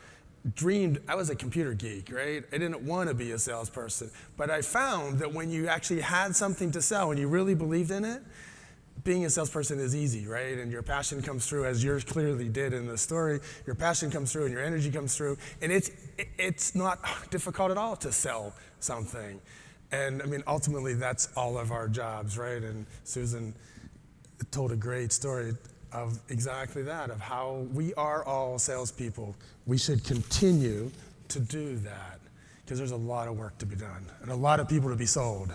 dreamed, I was a computer geek, right? I didn't want to be a salesperson. But I found that when you actually had something to sell and you really believed in it, being a salesperson is easy, right? And your passion comes through, as yours clearly did in the story. Your passion comes through and your energy comes through. And it's not difficult at all to sell something. And I mean, ultimately, that's all of our jobs, right? And Susan told a great story of exactly that, of how we are all salespeople. We should continue to do that because there's a lot of work to be done and a lot of people to be sold.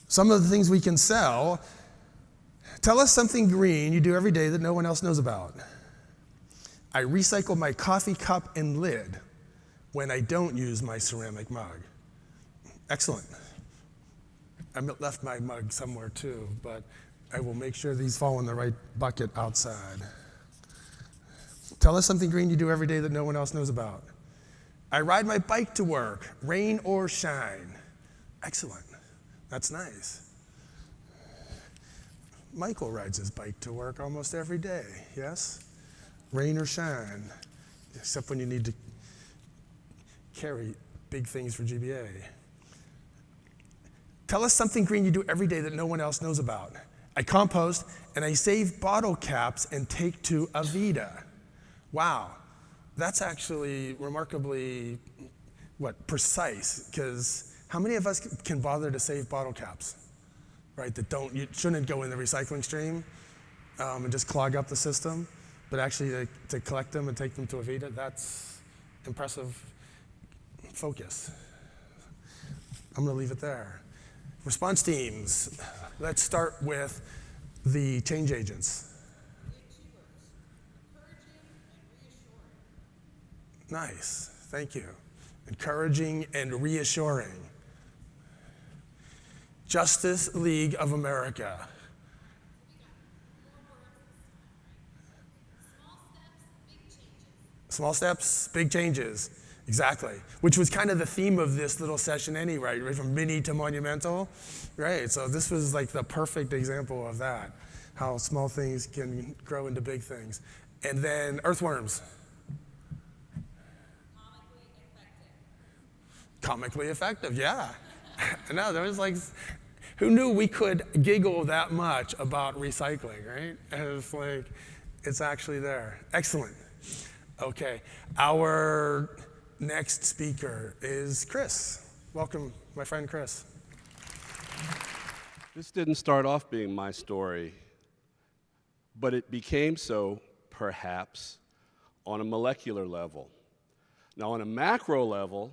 Some of the things we can sell, tell us something green you do every day that no one else knows about. I recycle my coffee cup and lid when I don't use my ceramic mug. Excellent. I left my mug somewhere too, but I will make sure these fall in the right bucket outside. Tell us something green you do every day that no one else knows about. I ride my bike to work, rain or shine. Excellent. That's nice. Michael rides his bike to work almost every day, yes? Rain or shine, except when you need to carry big things for GBA. Tell us something green you do every day that no one else knows about. I compost and I save bottle caps and take to Avita. Wow, that's actually remarkably, precise, because how many of us can bother to save bottle caps, right, that you shouldn't go in the recycling stream and just clog up the system, but actually to collect them and take them to Avita, that's impressive focus. I'm gonna leave it there. Response teams, let's start with the change agents. Nice, thank you. Encouraging and reassuring. Justice League of America. Small steps, big changes. Exactly, which was kind of the theme of this little session anyway, right? From mini to monumental, right? So this was like the perfect example of that, how small things can grow into big things. And then Earthworms. Comically effective, yeah. No, there was like, who knew we could giggle that much about recycling, right? And it's like, it's actually there. Excellent. Okay, our next speaker is Chris. Welcome, my friend Chris. This didn't start off being my story, but it became so, perhaps, on a molecular level. Now, on a macro level,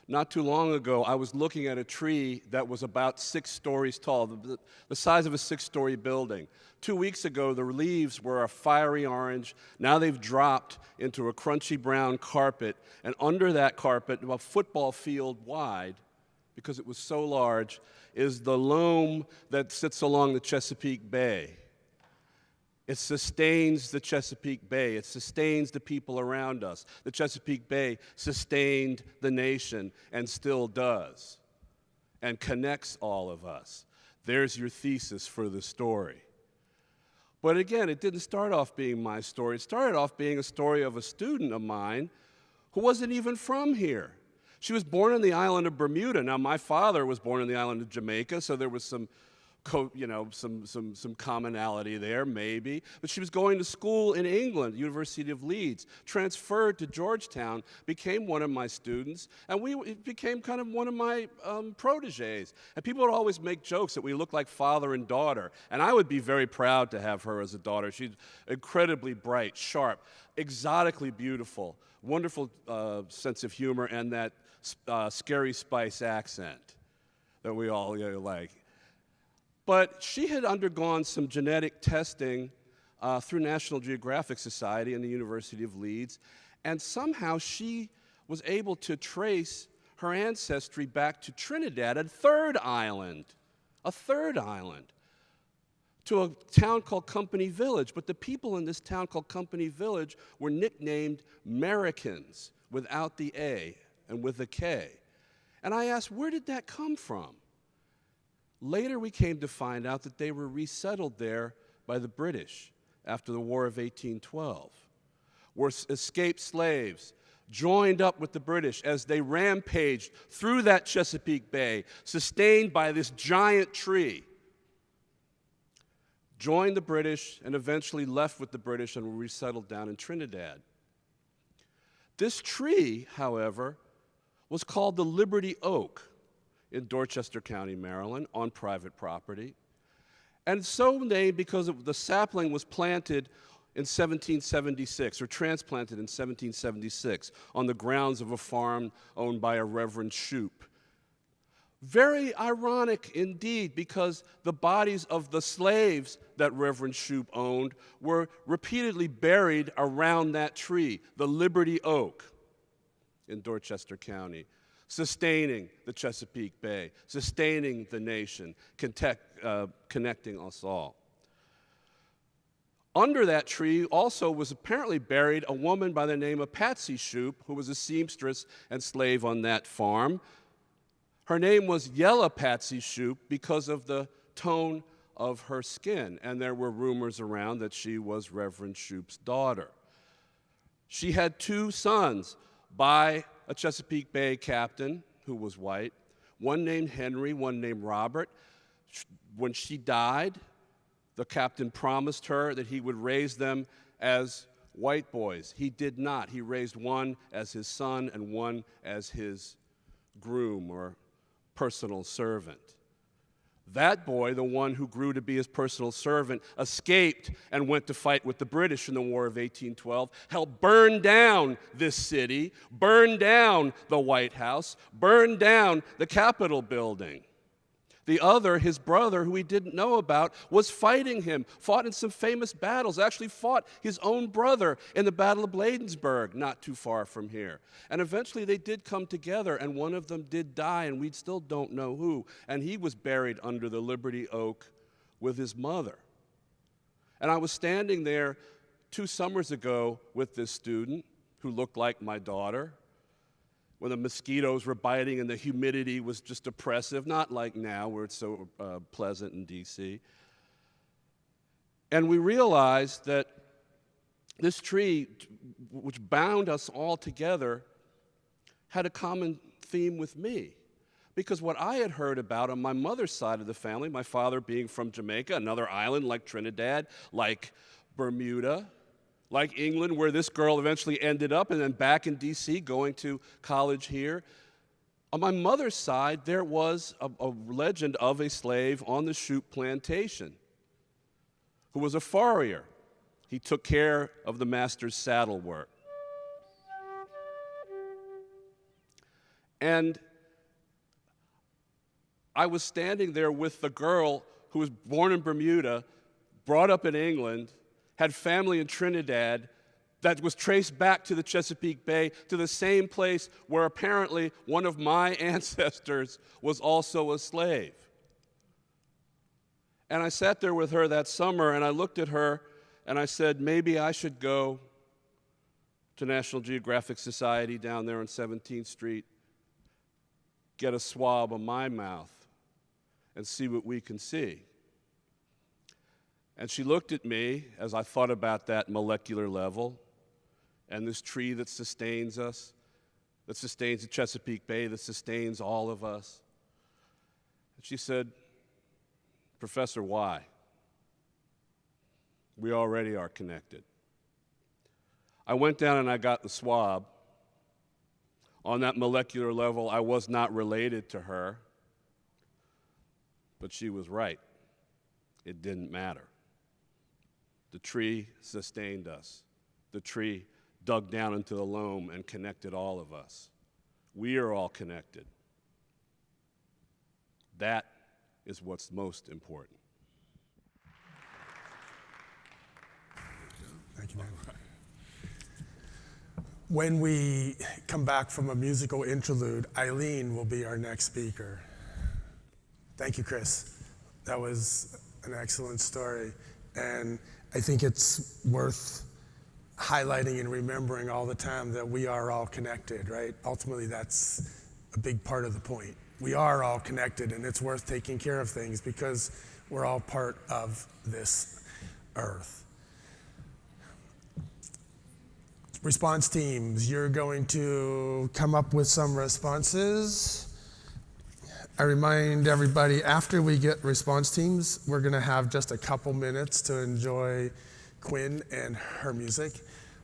not too long ago, I was looking at a tree that was about 6 stories tall, the size of a 6-story building. 2 weeks ago, the leaves were a fiery orange. Now they've dropped into a crunchy brown carpet, and under that carpet, about a football field wide, because it was so large, is the loom that sits along the Chesapeake Bay. It sustains the Chesapeake Bay. It sustains the people around us. The Chesapeake Bay sustained the nation and still does, and connects all of us. There's your thesis for the story. But again, it didn't start off being my story. It started off being a story of a student of mine who wasn't even from here. She was born on the island of Bermuda. Now, my father was born on the island of Jamaica, so there was some commonality there, maybe. But she was going to school in England, University of Leeds, transferred to Georgetown, became one of my students, and it became kind of one of my proteges. And people would always make jokes that we look like father and daughter, and I would be very proud to have her as a daughter. She's incredibly bright, sharp, exotically beautiful, wonderful sense of humor, and that Scary Spice accent that we all like. But she had undergone some genetic testing through National Geographic Society and the University of Leeds, and somehow she was able to trace her ancestry back to Trinidad, a third island, to a town called Company Village. But the people in this town called Company Village were nicknamed Americans, without the A and with a K. And I asked, where did that come from? Later, we came to find out that they were resettled there by the British after the War of 1812, where escaped slaves joined up with the British as they rampaged through that Chesapeake Bay, sustained by this giant tree, joined the British and eventually left with the British and were resettled down in Trinidad. This tree, however, was called the Liberty Oak in Dorchester County, Maryland, on private property. And so named because the sapling was planted in 1776, or transplanted in 1776, on the grounds of a farm owned by a Reverend Shoup. Very ironic indeed, because the bodies of the slaves that Reverend Shoup owned were repeatedly buried around that tree, the Liberty Oak in Dorchester County, sustaining the Chesapeake Bay, sustaining the nation, connecting us all. Under that tree also was apparently buried a woman by the name of Patsy Shoup, who was a seamstress and slave on that farm. Her name was Yellow Patsy Shoup because of the tone of her skin, and there were rumors around that she was Reverend Shoup's daughter. She had 2 sons by a Chesapeake Bay captain who was white, one named Henry, one named Robert. When she died, the captain promised her that he would raise them as white boys. He did not. He raised one as his son and one as his groom or personal servant. That boy, the one who grew to be his personal servant, escaped and went to fight with the British in the War of 1812, helped burn down this city, burn down the White House, burn down the Capitol building. The other, his brother, who he didn't know about, was fighting him, fought in some famous battles, actually fought his own brother in the Battle of Bladensburg, not too far from here. And eventually they did come together, and one of them did die, and we still don't know who. And he was buried under the Liberty Oak with his mother. And I was standing there 2 summers ago with this student who looked like my daughter, when the mosquitoes were biting and the humidity was just oppressive, not like now where it's so pleasant in D.C. And we realized that this tree, which bound us all together, had a common theme with me. Because what I had heard about on my mother's side of the family, my father being from Jamaica, another island like Trinidad, like Bermuda, like England, where this girl eventually ended up, and then back in D.C. going to college here. On my mother's side, there was a legend of a slave on the Shoup plantation who was a farrier. He took care of the master's saddle work. And I was standing there with the girl who was born in Bermuda, brought up in England, had family in Trinidad that was traced back to the Chesapeake Bay, to the same place where apparently one of my ancestors was also a slave. And I sat there with her that summer, and I looked at her, and I said, maybe I should go to National Geographic Society down there on 17th Street, get a swab of my mouth, and see what we can see. And she looked at me as I thought about that molecular level and this tree that sustains us, that sustains the Chesapeake Bay, that sustains all of us. And she said, Professor, why? We already are connected. I went down and I got the swab. On that molecular level, I was not related to her, but she was right. It didn't matter. The tree sustained us. The tree dug down into the loam and connected all of us. We are all connected. That is what's most important. Thank you, man. When we come back from a musical interlude, Eileen will be our next speaker. Thank you, Chris. That was an excellent story. And I think it's worth highlighting and remembering all the time that we are all connected, right? Ultimately, that's a big part of the point. We are all connected, and it's worth taking care of things because we're all part of this earth. Response teams, you're going to come up with some responses. I remind everybody, after we get response teams, we're going to have just a couple minutes to enjoy Quinn and her music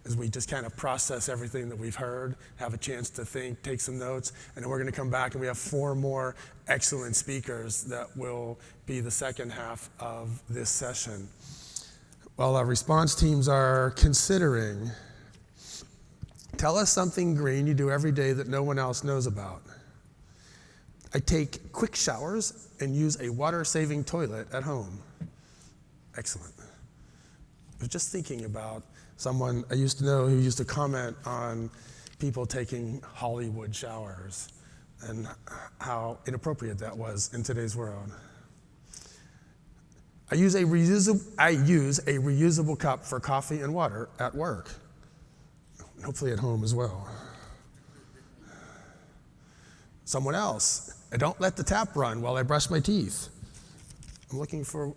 as we just kind of process everything that we've heard, have a chance to think, take some notes, and then we're going to come back and we have 4 more excellent speakers that will be the second half of this session. While our response teams are considering, tell us something green you do every day that no one else knows about. I take quick showers and use a water-saving toilet at home. Excellent. I was just thinking about someone I used to know who used to comment on people taking Hollywood showers and how inappropriate that was in today's world. I use a reusable cup for coffee and water at work, and hopefully at home as well. Someone else, I don't let the tap run while I brush my teeth. I'm looking for,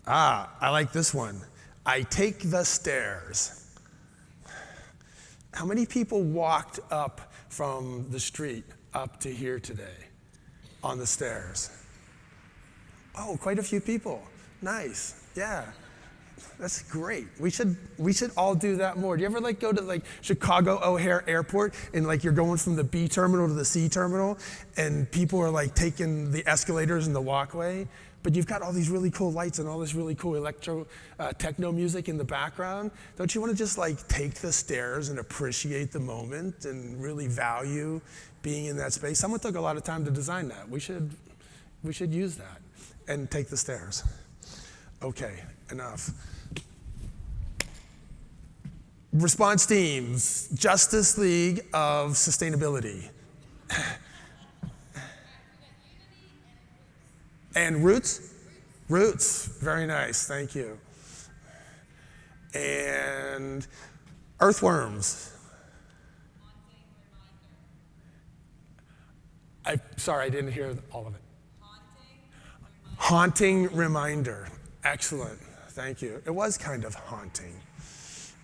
I like this one. I take the stairs. How many people walked up from the street up to here today on the stairs? Oh, quite a few people. Nice, yeah. That's great. We should all do that more. Do you ever go to Chicago O'Hare Airport and you're going from the B terminal to the C terminal and people are taking the escalators and the walkway, but you've got all these really cool lights and all this really cool techno music in the background. Don't you want to just take the stairs and appreciate the moment and really value being in that space? Someone took a lot of time to design that. We should use that and take the stairs. Okay, enough. Response teams, Justice League of Sustainability. And Roots? Roots, very nice, thank you. And Earthworms. Sorry, I didn't hear all of it. Haunting reminder. Excellent, thank you. It was kind of haunting.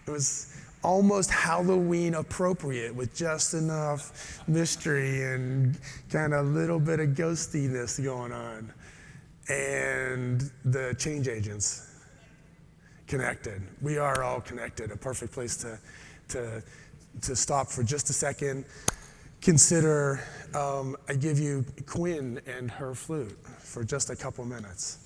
It was almost Halloween appropriate with just enough mystery and kind of a little bit of ghostiness going on. And the change agents, connected. We are all connected, a perfect place to stop for just a second. Consider, I give you Quinn and her flute for just a couple minutes.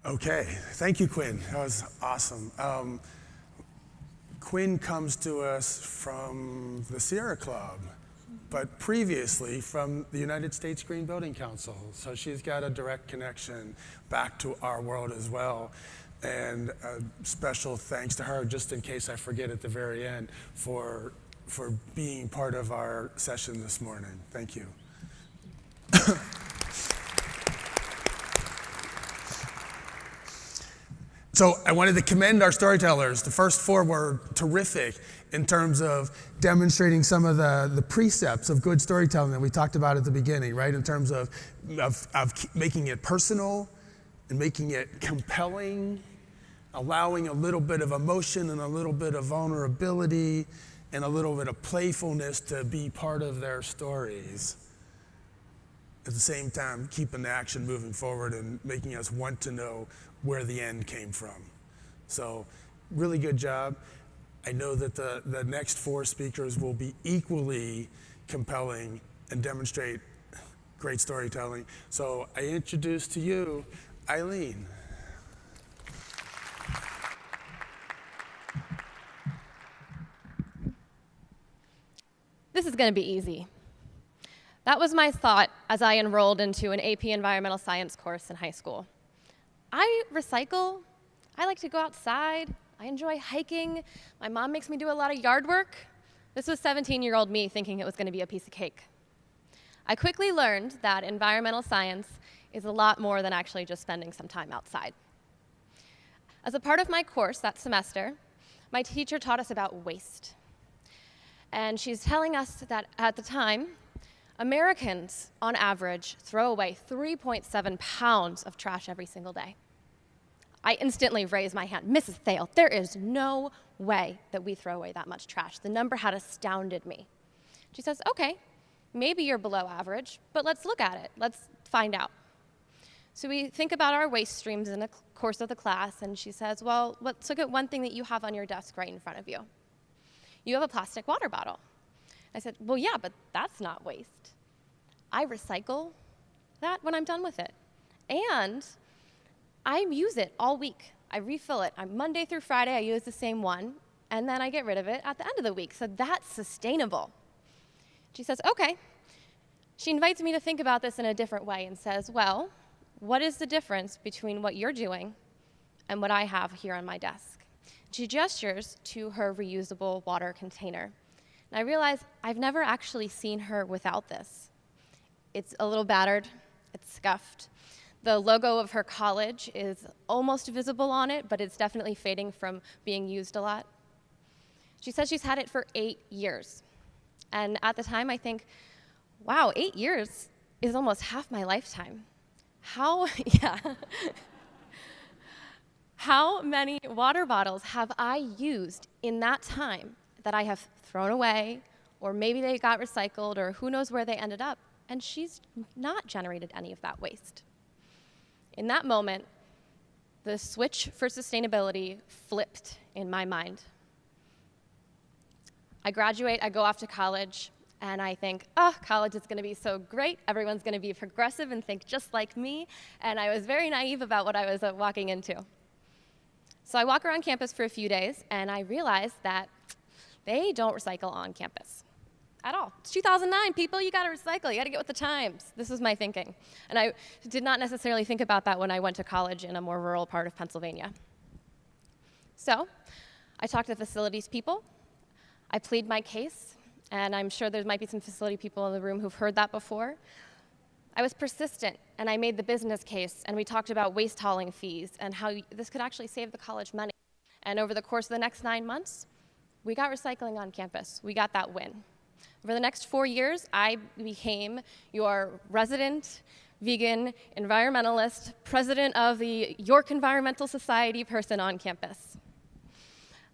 Okay, thank you, Quinn. That was awesome. Quinn comes to us from the Sierra Club, but previously from the United States Green Building Council. So she's got a direct connection back to our world as well. And a special thanks to her, just in case I forget at the very end, for being part of our session this morning. Thank you. So I wanted to commend our storytellers. The first 4 were terrific in terms of demonstrating some of the precepts of good storytelling that we talked about at the beginning, right? In terms of making it personal and making it compelling, allowing a little bit of emotion and a little bit of vulnerability and a little bit of playfulness to be part of their stories. At the same time, keeping the action moving forward and making us want to know where the end came from. So, really good job. I know that the next 4 speakers will be equally compelling and demonstrate great storytelling. So, I introduce to you Eileen. This is going to be easy. That was my thought as I enrolled into an AP Environmental Science course in high school. I recycle. I like to go outside. I enjoy hiking. My mom makes me do a lot of yard work. This was 17-year-old me thinking it was going to be a piece of cake. I quickly learned that environmental science is a lot more than actually just spending some time outside. As a part of my course that semester, my teacher taught us about waste. And she's telling us that at the time, Americans, on average, throw away 3.7 pounds of trash every single day. I instantly raised my hand. Mrs. Thale, there is no way that we throw away that much trash. The number had astounded me. She says, okay, maybe you're below average, but let's look at it. Let's find out. So we think about our waste streams in the course of the class, and she says, well, let's look at one thing that you have on your desk right in front of you. You have a plastic water bottle. I said, well, yeah, but that's not waste. I recycle that when I'm done with it. And I use it all week. I refill it. Monday through Friday, I use the same one, and then I get rid of it at the end of the week. So that's sustainable. She says, okay. She invites me to think about this in a different way and says, well, what is the difference between what you're doing and what I have here on my desk? She gestures to her reusable water container. And I realize I've never actually seen her without this. It's a little battered, it's scuffed. The logo of her college is almost visible on it, but it's definitely fading from being used a lot. She says she's had it for 8 years. And at the time, I think, wow, 8 years is almost half my lifetime. How many water bottles have I used in that time that I have thrown away, or maybe they got recycled, or who knows where they ended up? And she's not generated any of that waste. In that moment, the switch for sustainability flipped in my mind. I graduate, I go off to college, and I think, oh, college is going to be so great. Everyone's going to be progressive and think just like me. And I was very naive about what I was walking into. So I walk around campus for a few days, and I realize that they don't recycle on campus at all. It's 2009, people, you gotta recycle, you gotta get with the times. This was my thinking. And I did not necessarily think about that when I went to college in a more rural part of Pennsylvania. So I talked to facilities people, I plead my case, and I'm sure there might be some facility people in the room who've heard that before. I was persistent, and I made the business case, and we talked about waste hauling fees and how this could actually save the college money. And over the course of the next 9 months, we got recycling on campus. We got that win. Over the next 4 years, I became your resident vegan environmentalist, president of the York Environmental Society person on campus.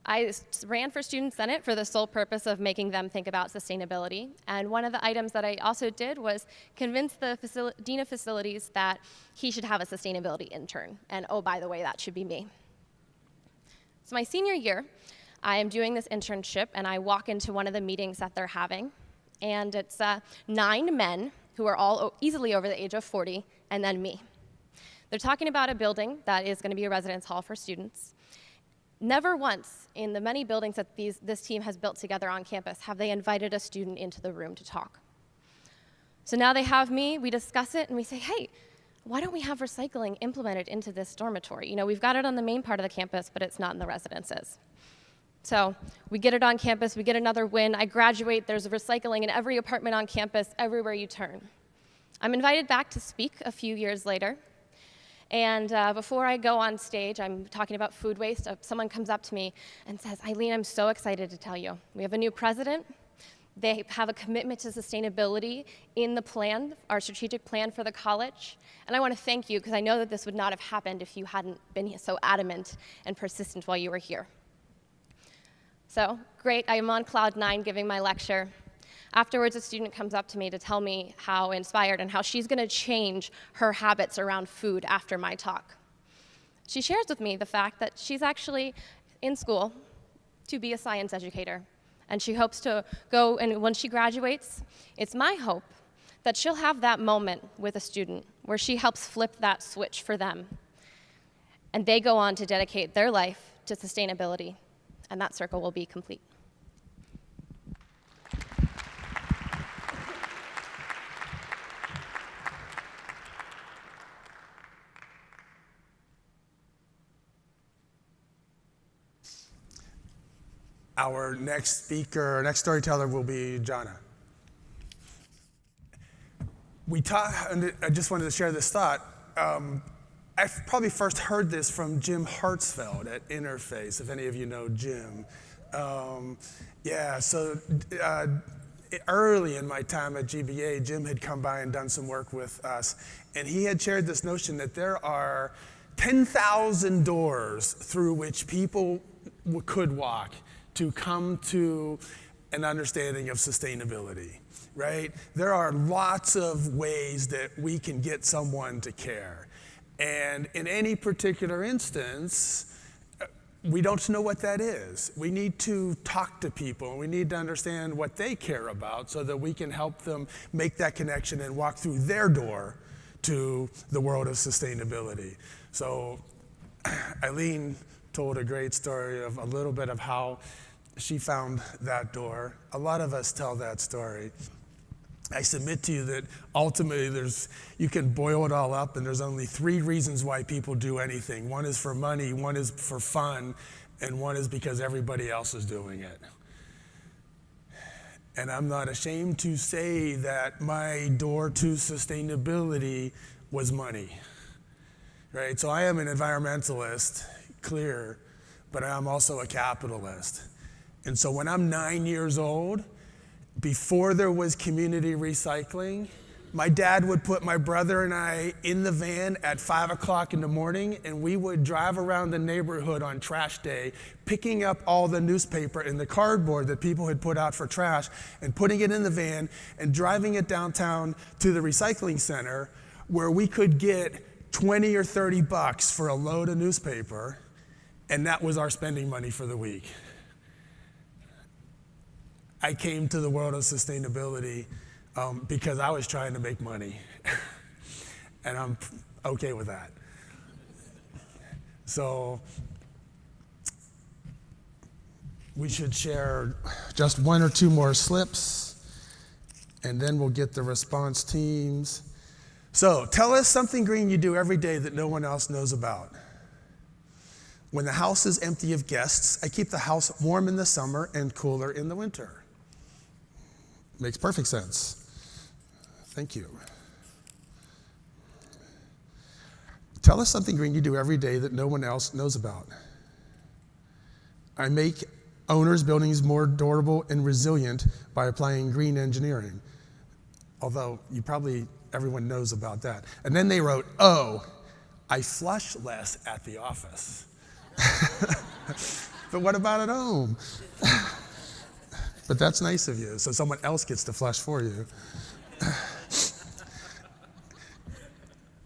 I ran for Student Senate for the sole purpose of making them think about sustainability. And one of the items that I also did was convince the dean of facilities that he should have a sustainability intern. And oh, by the way, that should be me. So my senior year, I am doing this internship, and I walk into one of the meetings that they're having, and it's 9 men who are all easily over the age of 40, and then me. They're talking about a building that is going to be a residence hall for students. Never once in the many buildings that this team has built together on campus have they invited a student into the room to talk. So now they have me, we discuss it, and we say, hey, why don't we have recycling implemented into this dormitory? You know, we've got it on the main part of the campus, but it's not in the residences. So we get it on campus, we get another win. I graduate, there's recycling in every apartment on campus, everywhere you turn. I'm invited back to speak a few years later. And before I go on stage, I'm talking about food waste. Someone comes up to me and says, Eileen, I'm so excited to tell you. We have a new president. They have a commitment to sustainability in the plan, our strategic plan for the college. And I want to thank you because I know that this would not have happened if you hadn't been so adamant and persistent while you were here. So great, I am on cloud 9 giving my lecture. Afterwards, a student comes up to me to tell me how inspired and how she's going to change her habits around food after my talk. She shares with me the fact that she's actually in school to be a science educator, and she hopes to go, and when she graduates, it's my hope that she'll have that moment with a student where she helps flip that switch for them, and they go on to dedicate their life to sustainability, and that circle will be complete. Our next speaker, our next storyteller will be Jana. And I just wanted to share this thought. I probably first heard this from Jim Hartsfeld at Interface, if any of you know Jim. Early in my time at GBA, Jim had come by and done some work with us, and he had shared this notion that there are 10,000 doors through which people could walk to come to an understanding of sustainability, right? There are lots of ways that we can get someone to care. And in any particular instance, we don't know what that is. We need to talk to people, and we need to understand what they care about so that we can help them make that connection and walk through their door to the world of sustainability. So Eileen told a great story of a little bit of how she found that door. A lot of us tell that story. I submit to you that ultimately you can boil it all up, and there's only 3 reasons why people do anything. One is for money, one is for fun, and one is because everybody else is doing it. And I'm not ashamed to say that my door to sustainability was money, right? So I am an environmentalist, clear, but I'm also a capitalist. And so when I'm 9 years old, before there was community recycling, my dad would put my brother and I in the van at 5 o'clock in the morning, and we would drive around the neighborhood on trash day, picking up all the newspaper and the cardboard that people had put out for trash and putting it in the van and driving it downtown to the recycling center where we could get 20 or 30 bucks for a load of newspaper, and that was our spending money for the week. I came to the world of sustainability because I was trying to make money, and I'm okay with that. So we should share just 1 or 2 more slips, and then we'll get the response teams. So tell us something green you do every day that no one else knows about. When the house is empty of guests, I keep the house warm in the summer and cooler in the winter. Makes perfect sense. Thank you. Tell us something green you do every day that no one else knows about. I make owners' buildings more durable and resilient by applying green engineering. Although everyone knows about that. And then they wrote, I flush less at the office. But what about at home? But that's nice of you, so someone else gets to flush for you.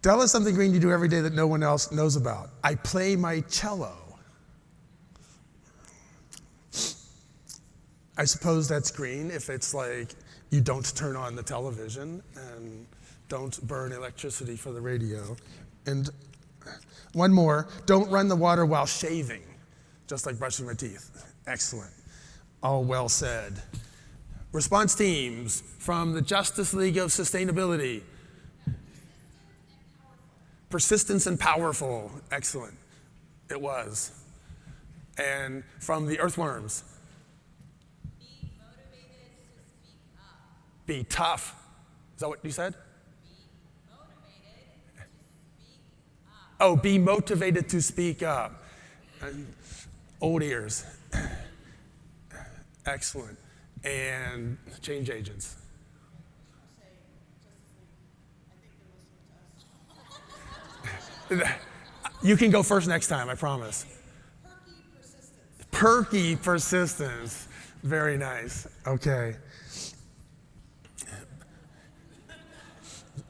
Tell us something green you do every day that no one else knows about. I play my cello. I suppose that's green if it's like you don't turn on the television and don't burn electricity for the radio. And One more. Don't run the water while shaving, just like brushing my teeth. Excellent. All well said. Response teams from the Justice League of Sustainability. Persistence and powerful. Excellent. It was. And from the Earthworms. Be motivated to speak up. Be tough. Is that what you said? Be motivated to speak up. Oh, be motivated to speak up. Old ears. Excellent. And change agents. You can go first next time, I promise. Perky persistence. Very nice. Okay.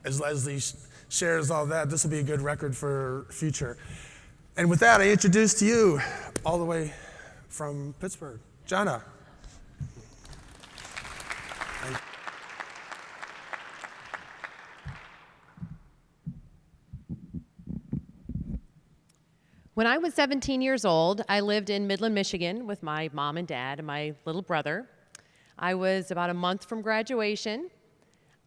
As Leslie shares all that, this will be a good record for future. And with that, I introduce to you, all the way from Pittsburgh, Jana. When I was 17 years old, I lived in Midland, Michigan with my mom and dad and my little brother. I was about a month from graduation,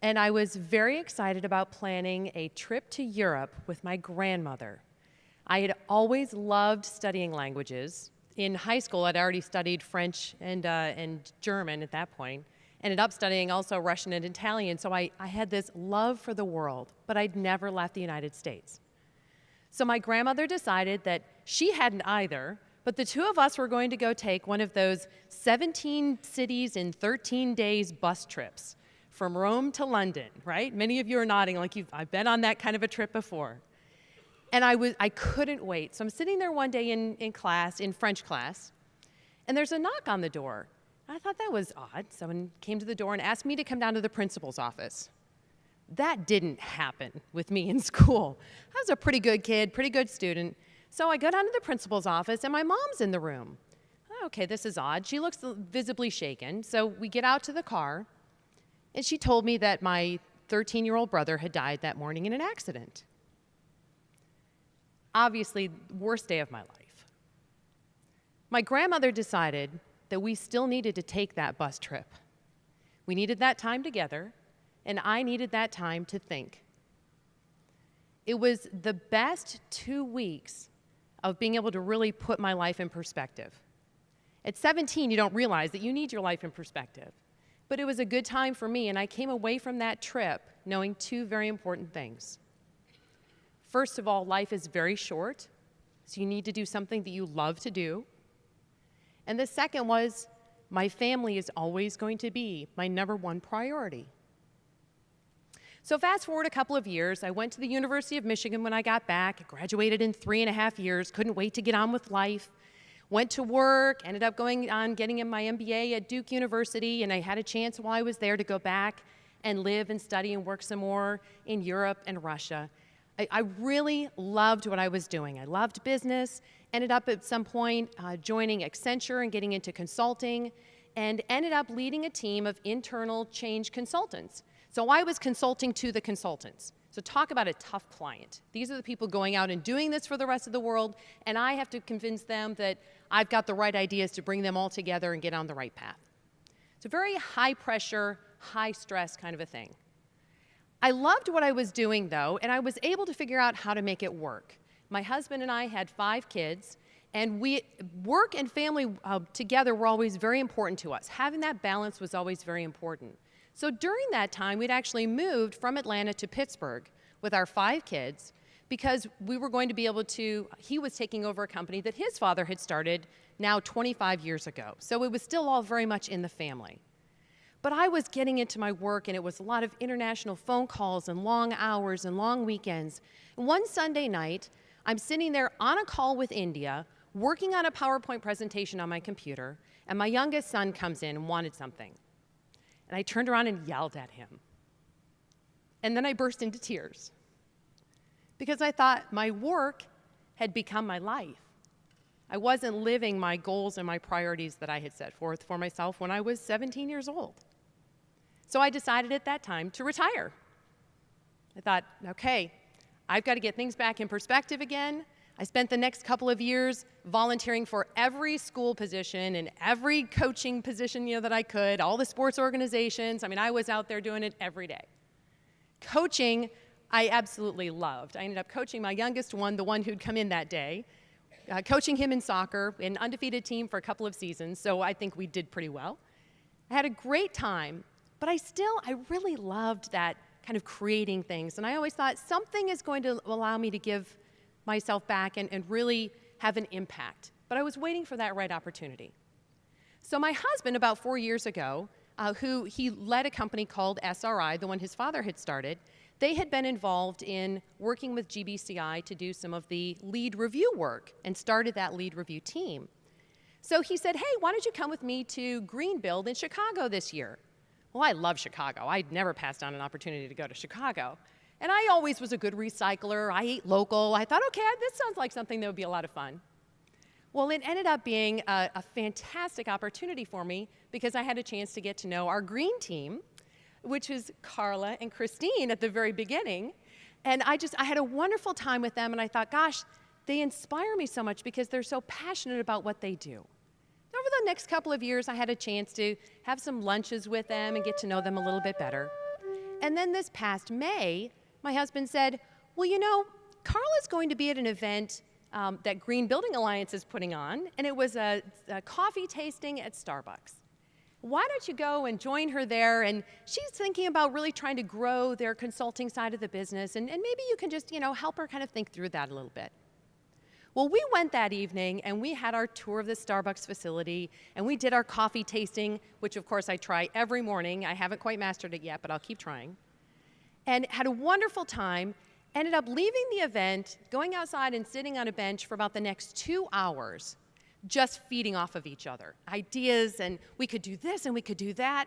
and I was very excited about planning a trip to Europe with my grandmother. I had always loved studying languages. In high school, I'd already studied French and German at that point. Ended up studying also Russian and Italian, so I had this love for the world, but I'd never left the United States. So my grandmother decided that she hadn't either, but the two of us were going to go take one of those 17 cities in 13 days bus trips from Rome to London, right? Many of you are nodding like I've been on that kind of a trip before. And I couldn't wait. So I'm sitting there one day in class, in French class, and there's a knock on the door. I thought that was odd. Someone came to the door and asked me to come down to the principal's office. That didn't happen with me in school. I was a pretty good kid, pretty good student. So I go down to the principal's office, and my mom's in the room. Okay, this is odd. She looks visibly shaken. So we get out to the car, and she told me that my 13-year-old brother had died that morning in an accident. Obviously, worst day of my life. My grandmother decided that we still needed to take that bus trip. We needed that time together, and I needed that time to think. It was the best 2 weeks of being able to really put my life in perspective. At 17, you don't realize that you need your life in perspective. But it was a good time for me, and I came away from that trip knowing two very important things. First of all, life is very short, so you need to do something that you love to do. And the second was, my family is always going to be my #1 priority. So fast forward a couple of years, I went to the University of Michigan when I got back, graduated in 3.5 years, couldn't wait to get on with life, went to work, ended up going on getting in my MBA at Duke University, and I had a chance while I was there to go back and live and study and work some more in Europe and Russia. I really loved what I was doing. I loved business, ended up at some point joining Accenture and getting into consulting, and ended up leading a team of internal change consultants. So I was consulting to the consultants. So talk about a tough client. These are the people going out and doing this for the rest of the world, and I have to convince them that I've got the right ideas to bring them all together and get on the right path. It's a very high pressure, high stress kind of a thing. I loved what I was doing though, and I was able to figure out how to make it work. My husband and I had 5 kids, and work and family together were always very important to us. Having that balance was always very important. So during that time, we'd actually moved from Atlanta to Pittsburgh with our 5 kids because we were going to be able to, he was taking over a company that his father had started now 25 years ago. So it was still all very much in the family. But I was getting into my work, and it was a lot of international phone calls and long hours and long weekends. And one Sunday night, I'm sitting there on a call with India, working on a PowerPoint presentation on my computer, and my youngest son comes in and wanted something. And I turned around and yelled at him. And then I burst into tears because I thought my work had become my life. I wasn't living my goals and my priorities that I had set forth for myself when I was 17 years old. So I decided at that time to retire. I thought, okay, I've got to get things back in perspective again. I spent the next couple of years volunteering for every school position and every coaching position that I could, all the sports organizations. I mean, I was out there doing it every day. Coaching, I absolutely loved. I ended up coaching my youngest one, the one who'd come in that day, coaching him in soccer, an undefeated team for a couple of seasons, so I think we did pretty well. I had a great time, but I really loved that kind of creating things, and I always thought something is going to allow me to give myself back and really have an impact, but I was waiting for that right opportunity. So my husband, about 4 years ago, he led a company called SRI, the one his father had started. They had been involved in working with GBCI to do some of the lead review work and started that lead review team. So he said, hey, why don't you come with me to Greenbuild in Chicago this year? Well, I love Chicago. I'd never passed on an opportunity to go to Chicago. And I always was a good recycler. I ate local. I thought, okay, this sounds like something that would be a lot of fun. Well, it ended up being a fantastic opportunity for me because I had a chance to get to know our green team, which was Carla and Christine at the very beginning. And I had a wonderful time with them, and I thought, gosh, they inspire me so much because they're so passionate about what they do. Over the next couple of years, I had a chance to have some lunches with them and get to know them a little bit better. And then this past May, my husband said, well, Carla's going to be at an event that Green Building Alliance is putting on, and it was a coffee tasting at Starbucks. Why don't you go and join her there? And she's thinking about really trying to grow their consulting side of the business, and maybe you can just, help her kind of think through that a little bit. Well, we went that evening, and we had our tour of the Starbucks facility, and we did our coffee tasting, which, of course, I try every morning. I haven't quite mastered it yet, but I'll keep trying. And had a wonderful time, ended up leaving the event, going outside and sitting on a bench for about the next 2 hours, just feeding off of each other. Ideas, and we could do this, and we could do that.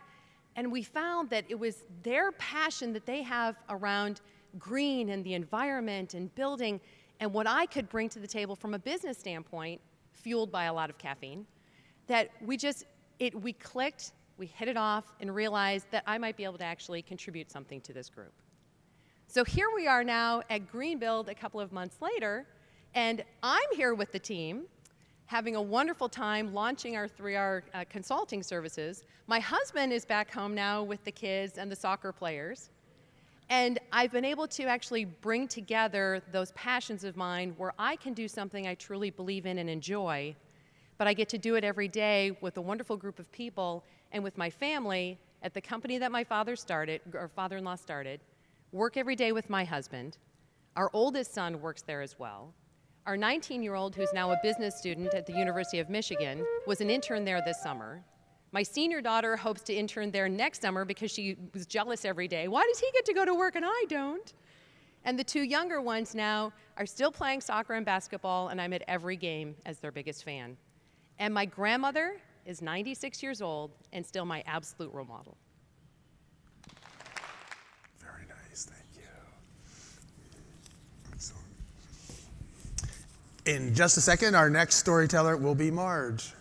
And we found that it was their passion that they have around green and the environment and building, and what I could bring to the table from a business standpoint, fueled by a lot of caffeine, that we clicked, we hit it off, and realized that I might be able to actually contribute something to this group. So here we are now at Greenbuild a couple of months later, and I'm here with the team, having a wonderful time launching our 3R consulting services. My husband is back home now with the kids and the soccer players. And I've been able to actually bring together those passions of mine where I can do something I truly believe in and enjoy, but I get to do it every day with a wonderful group of people and with my family at the company that my father-in-law started, work every day with my husband. Our oldest son works there as well. Our 19-year-old, who's now a business student at the University of Michigan, was an intern there this summer. My senior daughter hopes to intern there next summer because she was jealous every day. Why does he get to go to work and I don't? And the two younger ones now are still playing soccer and basketball, and I'm at every game as their biggest fan. And my grandmother is 96 years old and still my absolute role model. Very nice, thank you. Excellent. In just a second, our next storyteller will be Marge.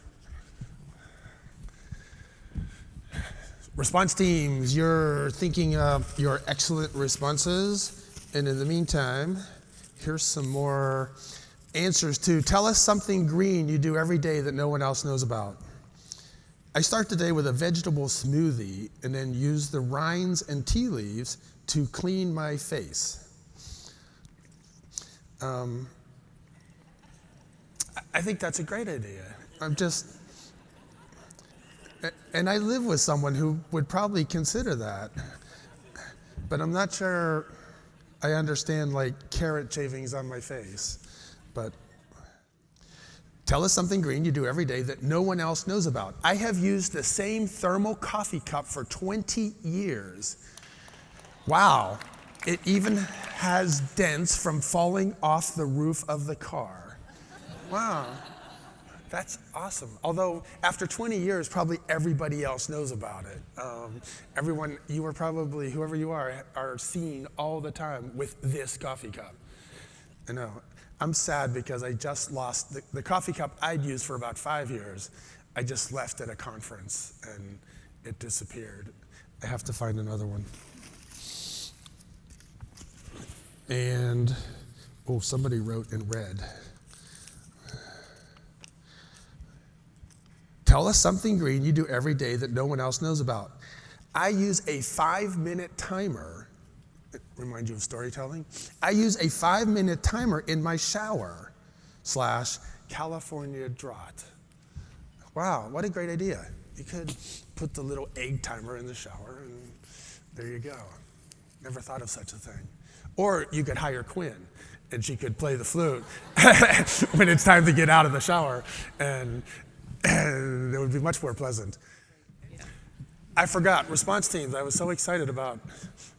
Response teams, you're thinking of your excellent responses. And in the meantime, here's some more answers to tell us something green you do every day that no one else knows about. I start the day with a vegetable smoothie and then use the rinds and tea leaves to clean my face. I think that's a great idea. And I live with someone who would probably consider that, but I'm not sure I understand carrot shavings on my face. But tell us something green you do every day that no one else knows about. I have used the same thermal coffee cup for 20 years. Wow, it even has dents from falling off the roof of the car. Wow. That's awesome. Although after 20 years, probably everybody else knows about it. Everyone, you are probably, whoever you are seen all the time with this coffee cup. I know. I'm sad because I just lost the coffee cup I'd used for about 5 years. I just left at a conference and it disappeared. I have to find another one. And, oh, somebody wrote in red. Tell us something green you do every day that no one else knows about. I use a 5-minute timer. Remind you of storytelling? I use a 5-minute timer in my shower / California drought. Wow, what a great idea. You could put the little egg timer in the shower and there you go. Never thought of such a thing. Or you could hire Quinn and she could play the flute when it's time to get out of the shower and it would be much more pleasant. Yeah. I forgot, response teams. I was so excited about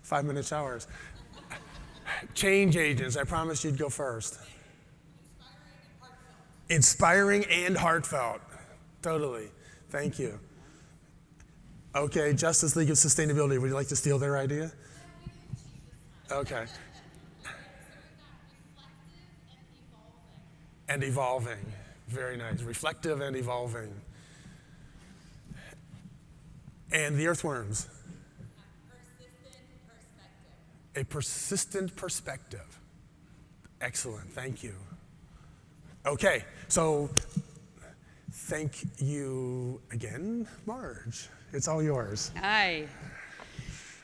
5-minute showers. Change agents, I promised you'd go first. Inspiring and heartfelt. Totally. Thank you. Okay, Justice League of Sustainability, would you like to steal their idea? Okay. And evolving. Very nice. Reflective and evolving. And the Earthworms. A persistent perspective. Excellent. Thank you. Okay, so thank you again, Marge. It's all yours. Hi.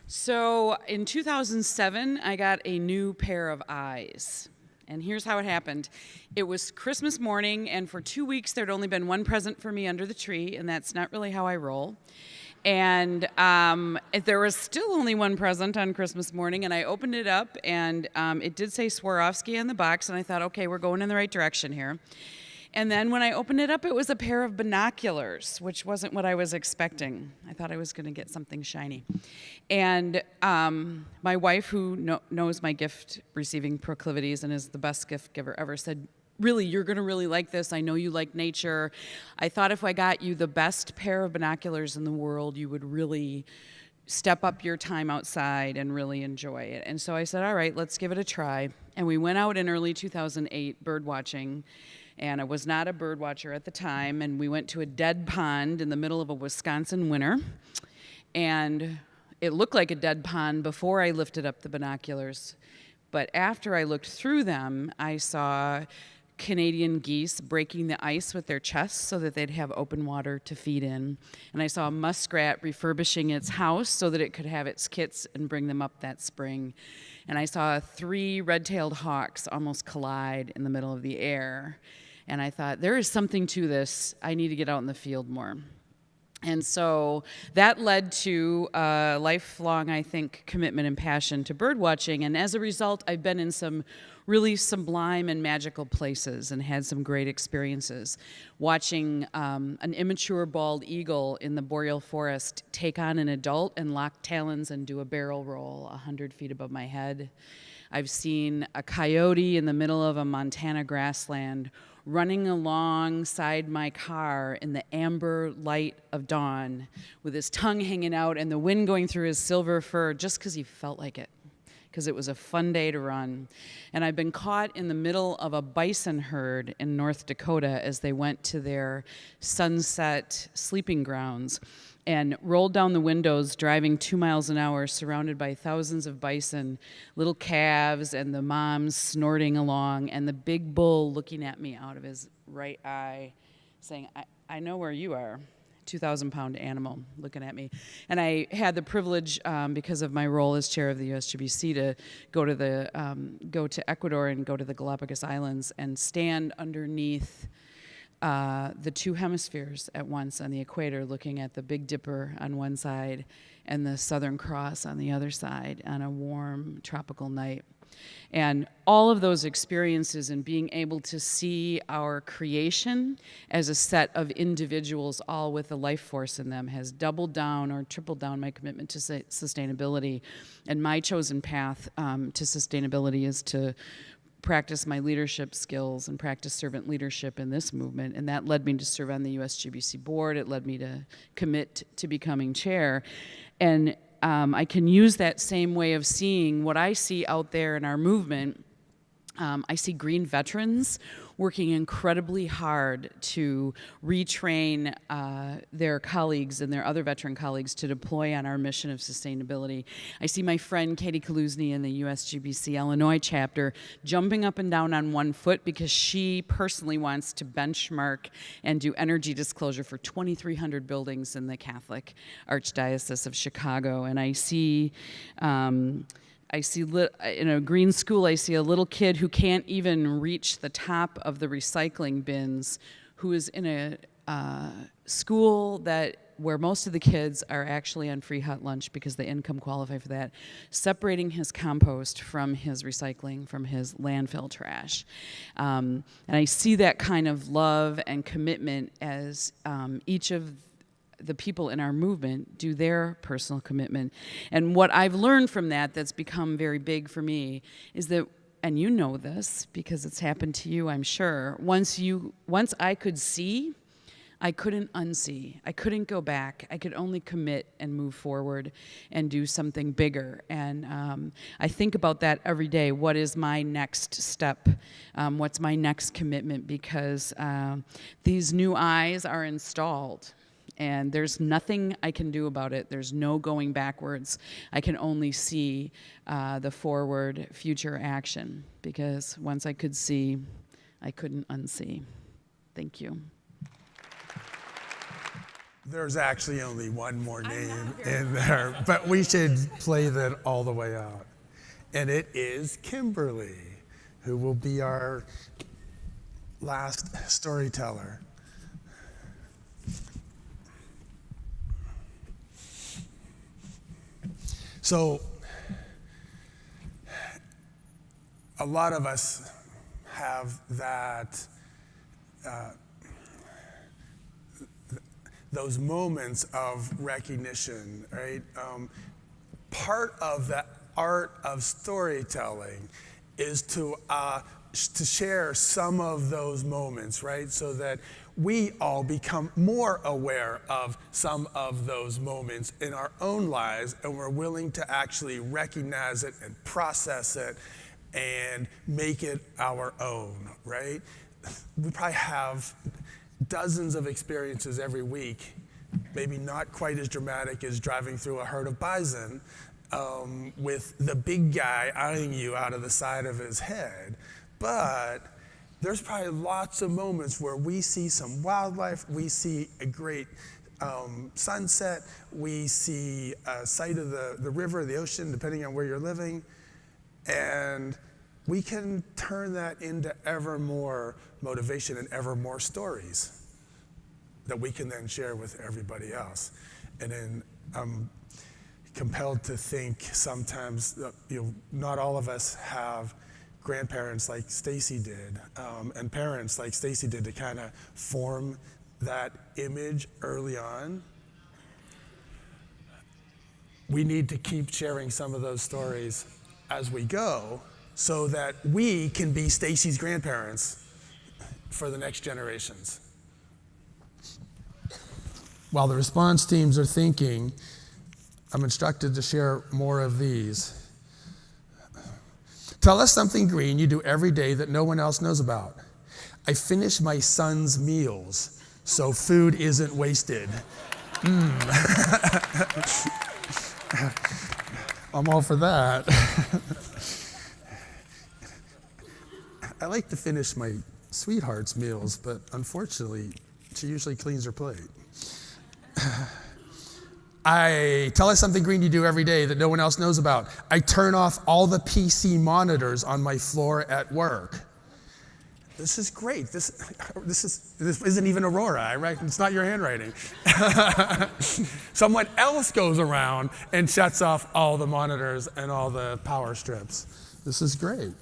So in 2007, I got a new pair of eyes. And here's how it happened. It was Christmas morning, and for 2 weeks, there'd only been one present for me under the tree, and that's not really how I roll. And there was still only one present on Christmas morning, and I opened it up, and it did say Swarovski on the box, and I thought, okay, we're going in the right direction here. And then when I opened it up, it was a pair of binoculars, which wasn't what I was expecting. I thought I was going to get something shiny. And my wife, who knows my gift-receiving proclivities and is the best gift giver ever, said, really, you're going to really like this. I know you like nature. I thought if I got you the best pair of binoculars in the world, you would really step up your time outside and really enjoy it. And so I said, all right, let's give it a try. And we went out in early 2008 bird watching. And I was not a bird watcher at the time, and we went to a dead pond in the middle of a Wisconsin winter. And it looked like a dead pond before I lifted up the binoculars. But after I looked through them, I saw Canadian geese breaking the ice with their chests so that they'd have open water to feed in. And I saw a muskrat refurbishing its house so that it could have its kits and bring them up that spring. And I saw 3 red-tailed hawks almost collide in the middle of the air. And I thought, there is something to this. I need to get out in the field more. And so that led to a lifelong, I think, commitment and passion to bird watching. And as a result, I've been in some really sublime and magical places and had some great experiences. Watching an immature bald eagle in the boreal forest take on an adult and lock talons and do a barrel roll 100 feet above my head. I've seen a coyote in the middle of a Montana grassland running alongside my car in the amber light of dawn with his tongue hanging out and the wind going through his silver fur just because he felt like it, because it was a fun day to run. And I've been caught in the middle of a bison herd in North Dakota as they went to their sunset sleeping grounds and rolled down the windows driving 2 miles an hour surrounded by thousands of bison, little calves and the moms snorting along and the big bull looking at me out of his right eye saying, I know where you are. 2,000-pound animal looking at me. And I had the privilege, because of my role as chair of the USGBC, to go to Ecuador and go to the Galapagos Islands and stand underneath the 2 hemispheres at once on the equator, looking at the Big Dipper on one side and the Southern Cross on the other side on a warm tropical night. And all of those experiences and being able to see our creation as a set of individuals, all with a life force in them, has doubled down or tripled down my commitment to sustainability. And my chosen path to sustainability is to practice my leadership skills and practice servant leadership in this movement. And that led me to serve on the USGBC board. It led me to commit to becoming chair. And I can use that same way of seeing what I see out there in our movement I see green veterans working incredibly hard to retrain their colleagues and their other veteran colleagues to deploy on our mission of sustainability. I see my friend Katie Kaluzny in the USGBC Illinois chapter jumping up and down on one foot because she personally wants to benchmark and do energy disclosure for 2,300 buildings in the Catholic Archdiocese of Chicago. And I see in a green school, I see a little kid who can't even reach the top of the recycling bins, who is in a school where most of the kids are actually on free hot lunch because the income qualify for that, separating his compost from his recycling, from his landfill trash. And I see that kind of love and commitment as each of the people in our movement do their personal commitment. And what I've learned from that's become very big for me is that, and you know this because it's happened to you, I'm sure, once I could see, I couldn't unsee. I couldn't go back. I could only commit and move forward and do something bigger. And I think about that every day. What is my next step? What's my next commitment? Because these new eyes are installed. And there's nothing I can do about it. There's no going backwards. I can only see the forward future action, because once I could see, I couldn't unsee. Thank you. There's actually only one more name in there, but we should play that all the way out. And it is Kimberly, who will be our last storyteller. So, a lot of us have that, those moments of recognition, right? Part of the art of storytelling is to share some of those moments, right? So that we all become more aware of some of those moments in our own lives, and we're willing to actually recognize it and process it and make it our own, right? We probably have dozens of experiences every week, maybe not quite as dramatic as driving through a herd of bison with the big guy eyeing you out of the side of his head, but there's probably lots of moments where we see some wildlife, we see a great sunset, we see a sight of the river, the ocean, depending on where you're living, and we can turn that into ever more motivation and ever more stories that we can then share with everybody else. And then I'm compelled to think sometimes that, not all of us have grandparents like Staci did, and parents like Staci did to kind of form that image early on. We need to keep sharing some of those stories as we go so that we can be Staci's grandparents for the next generations. While the response teams are thinking, I'm instructed to share more of these. Tell us something green you do every day that no one else knows about. I finish my son's meals so food isn't wasted. I'm all for that. I like to finish my sweetheart's meals, but unfortunately, she usually cleans her plate. I tell us something green you do every day that no one else knows about. I turn off all the PC monitors on my floor at work. This is great. This isn't even Aurora, right? It's not your handwriting. Someone else goes around and shuts off all the monitors and all the power strips. This is great.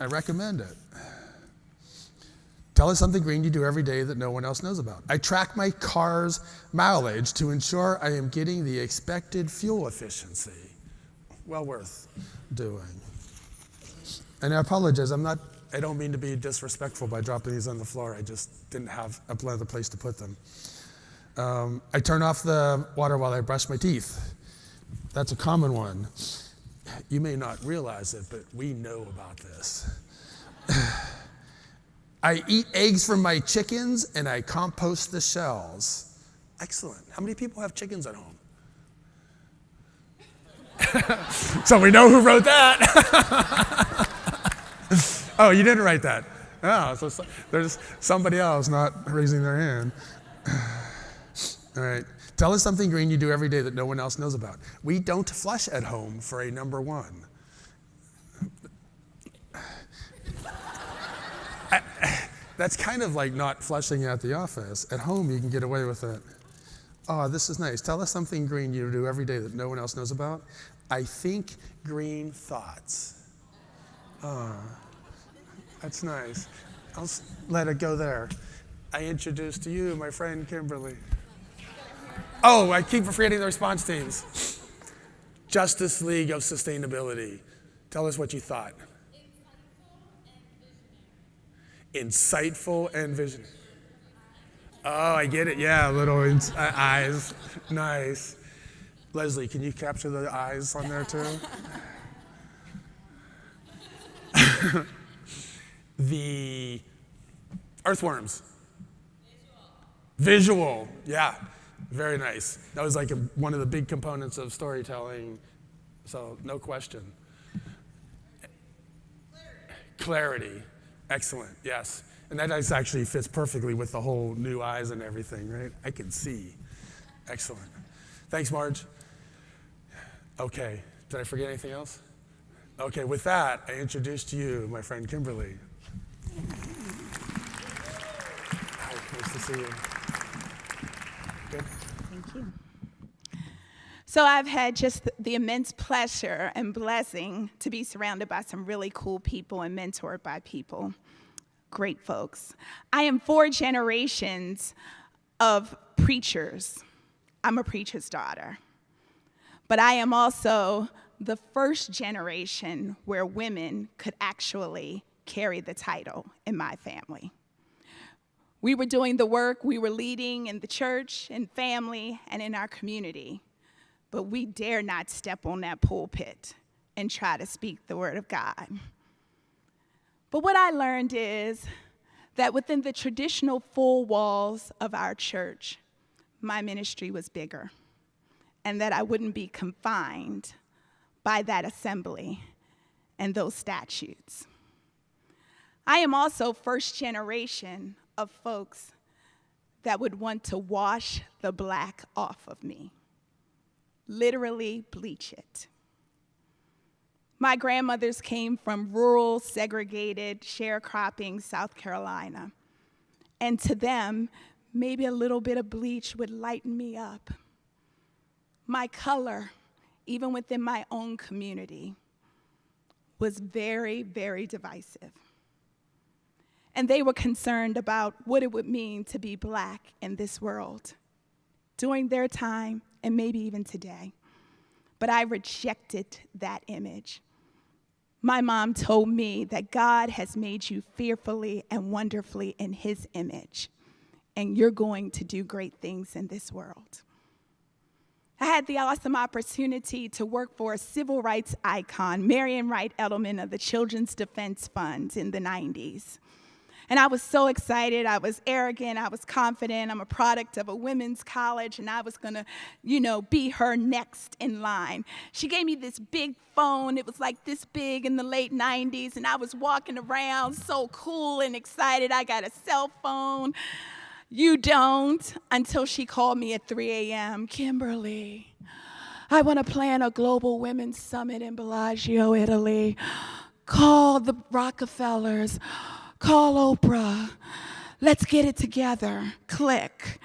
I recommend it. Tell us something green you do every day that no one else knows about. I track my car's mileage to ensure I am getting the expected fuel efficiency. Well worth doing. And I apologize, I don't mean to be disrespectful by dropping these on the floor. I just didn't have another place to put them. I turn off the water while I brush my teeth. That's a common one. You may not realize it, but we know about this. I eat eggs from my chickens and I compost the shells. Excellent. How many people have chickens at home? So we know who wrote that. Oh, you didn't write that. Oh, so there's somebody else not raising their hand. All right. Tell us something green you do every day that no one else knows about. We don't flush at home for a number one. That's kind of like not flushing at the office. At home, you can get away with it. Oh, this is nice. Tell us something green you do every day that no one else knows about. I think green thoughts. Oh, that's nice. I'll let it go there. I introduce to you my friend Kimberly. Oh, I keep forgetting the response teams. Justice League of Sustainability. Tell us what you thought. Insightful and visionary. Oh, I get it. Yeah, little eyes. Nice. Leslie, can you capture the eyes on there too? The Earthworms. Visual. Yeah, very nice. That was like one of the big components of storytelling, so no question. Clarity. Excellent, yes. And that actually fits perfectly with the whole new eyes and everything, right? I can see. Excellent. Thanks, Marge. Okay, did I forget anything else? Okay, with that, I introduce to you my friend Kimberly. Hi, nice to see you. Good? Thank you. So I've had just the immense pleasure and blessing to be surrounded by some really cool people and mentored by people, great folks. I am 4 generations of preachers. I'm a preacher's daughter. But I am also the first generation where women could actually carry the title in my family. We were doing the work, we were leading in the church, in family, and in our community. But we dare not step on that pulpit and try to speak the word of God. But what I learned is that within the traditional 4 walls of our church, my ministry was bigger, and that I wouldn't be confined by that assembly and those statutes. I am also first generation of folks that would want to wash the black off of me. Literally bleach it. My grandmothers came from rural, segregated, sharecropping South Carolina. And to them, maybe a little bit of bleach would lighten me up. My color, even within my own community, was very, very divisive. And they were concerned about what it would mean to be black in this world during their time and maybe even today. But I rejected that image. My mom told me that God has made you fearfully and wonderfully in his image, and you're going to do great things in this world. I had the awesome opportunity to work for a civil rights icon, Marion Wright Edelman of the Children's Defense Fund in the 90s. And I was so excited, I was arrogant, I was confident. I'm a product of a women's college, and I was gonna, be her next in line. She gave me this big phone. It was like this big in the late 90s, and I was walking around so cool and excited. I got a cell phone. You don't, until she called me at 3 a.m. Kimberly, I want to plan a global women's summit in Bellagio, Italy. Call the Rockefellers. Call Oprah. Let's get it together. Click.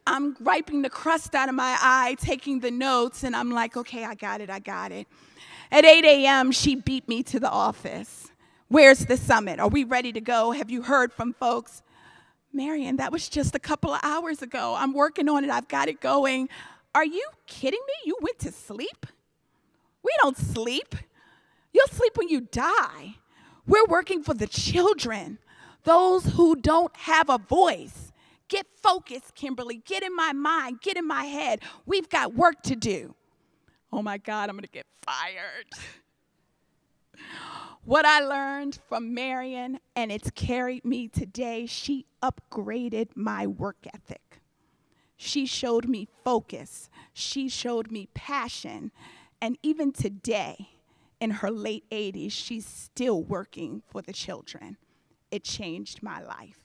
I'm wiping the crust out of my eye, taking the notes, and I'm like, okay, I got it. At 8 a.m., she beat me to the office. Where's the summit? Are we ready to go? Have you heard from folks? Marion, that was just a couple of hours ago. I'm working on it. I've got it going. Are you kidding me? You went to sleep? We don't sleep. You'll sleep when you die. We're working for the children, those who don't have a voice. Get focused, Kimberly. Get in my mind. Get in my head. We've got work to do. Oh, my God, I'm going to get fired. What I learned from Marion, and it's carried me today, she upgraded my work ethic. She showed me focus. She showed me passion. And even today, in her late 80s, she's still working for the children. It changed my life.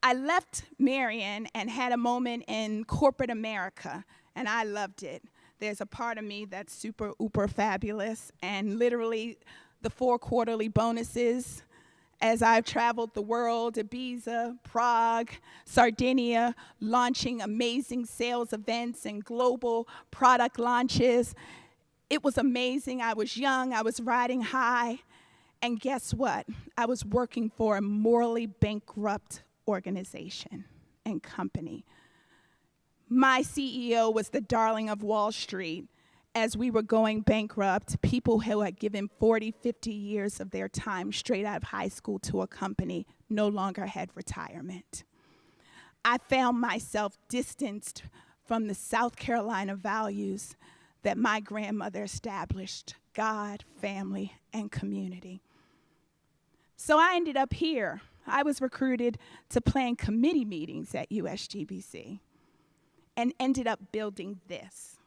I left Marion and had a moment in corporate America, and I loved it. There's a part of me that's super, uber fabulous, and literally the 4 quarterly bonuses as I've traveled the world, Ibiza, Prague, Sardinia, launching amazing sales events and global product launches. It was amazing. I was young, I was riding high, and guess what? I was working for a morally bankrupt organization and company. My CEO was the darling of Wall Street. As we were going bankrupt, people who had given 40, 50 years of their time straight out of high school to a company no longer had retirement. I found myself distanced from the South Carolina values that my grandmother established: God, family, and community. So I ended up here. I was recruited to plan committee meetings at USGBC and ended up building this,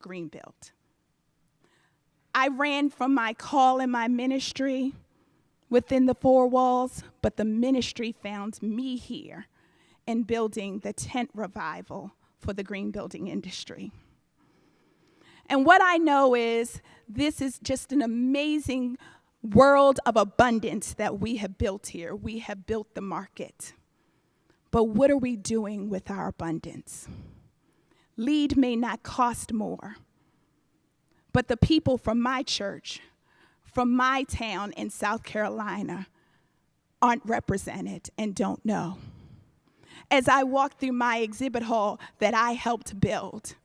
Greenbuild. I ran from my call in my ministry within the 4 walls, but the ministry found me here in building the tent revival for the green building industry. And what I know is this is just an amazing world of abundance that we have built here. We have built the market. But what are we doing with our abundance? Lead may not cost more, but the people from my church, from my town in South Carolina, aren't represented and don't know. As I walk through my exhibit hall that I helped build,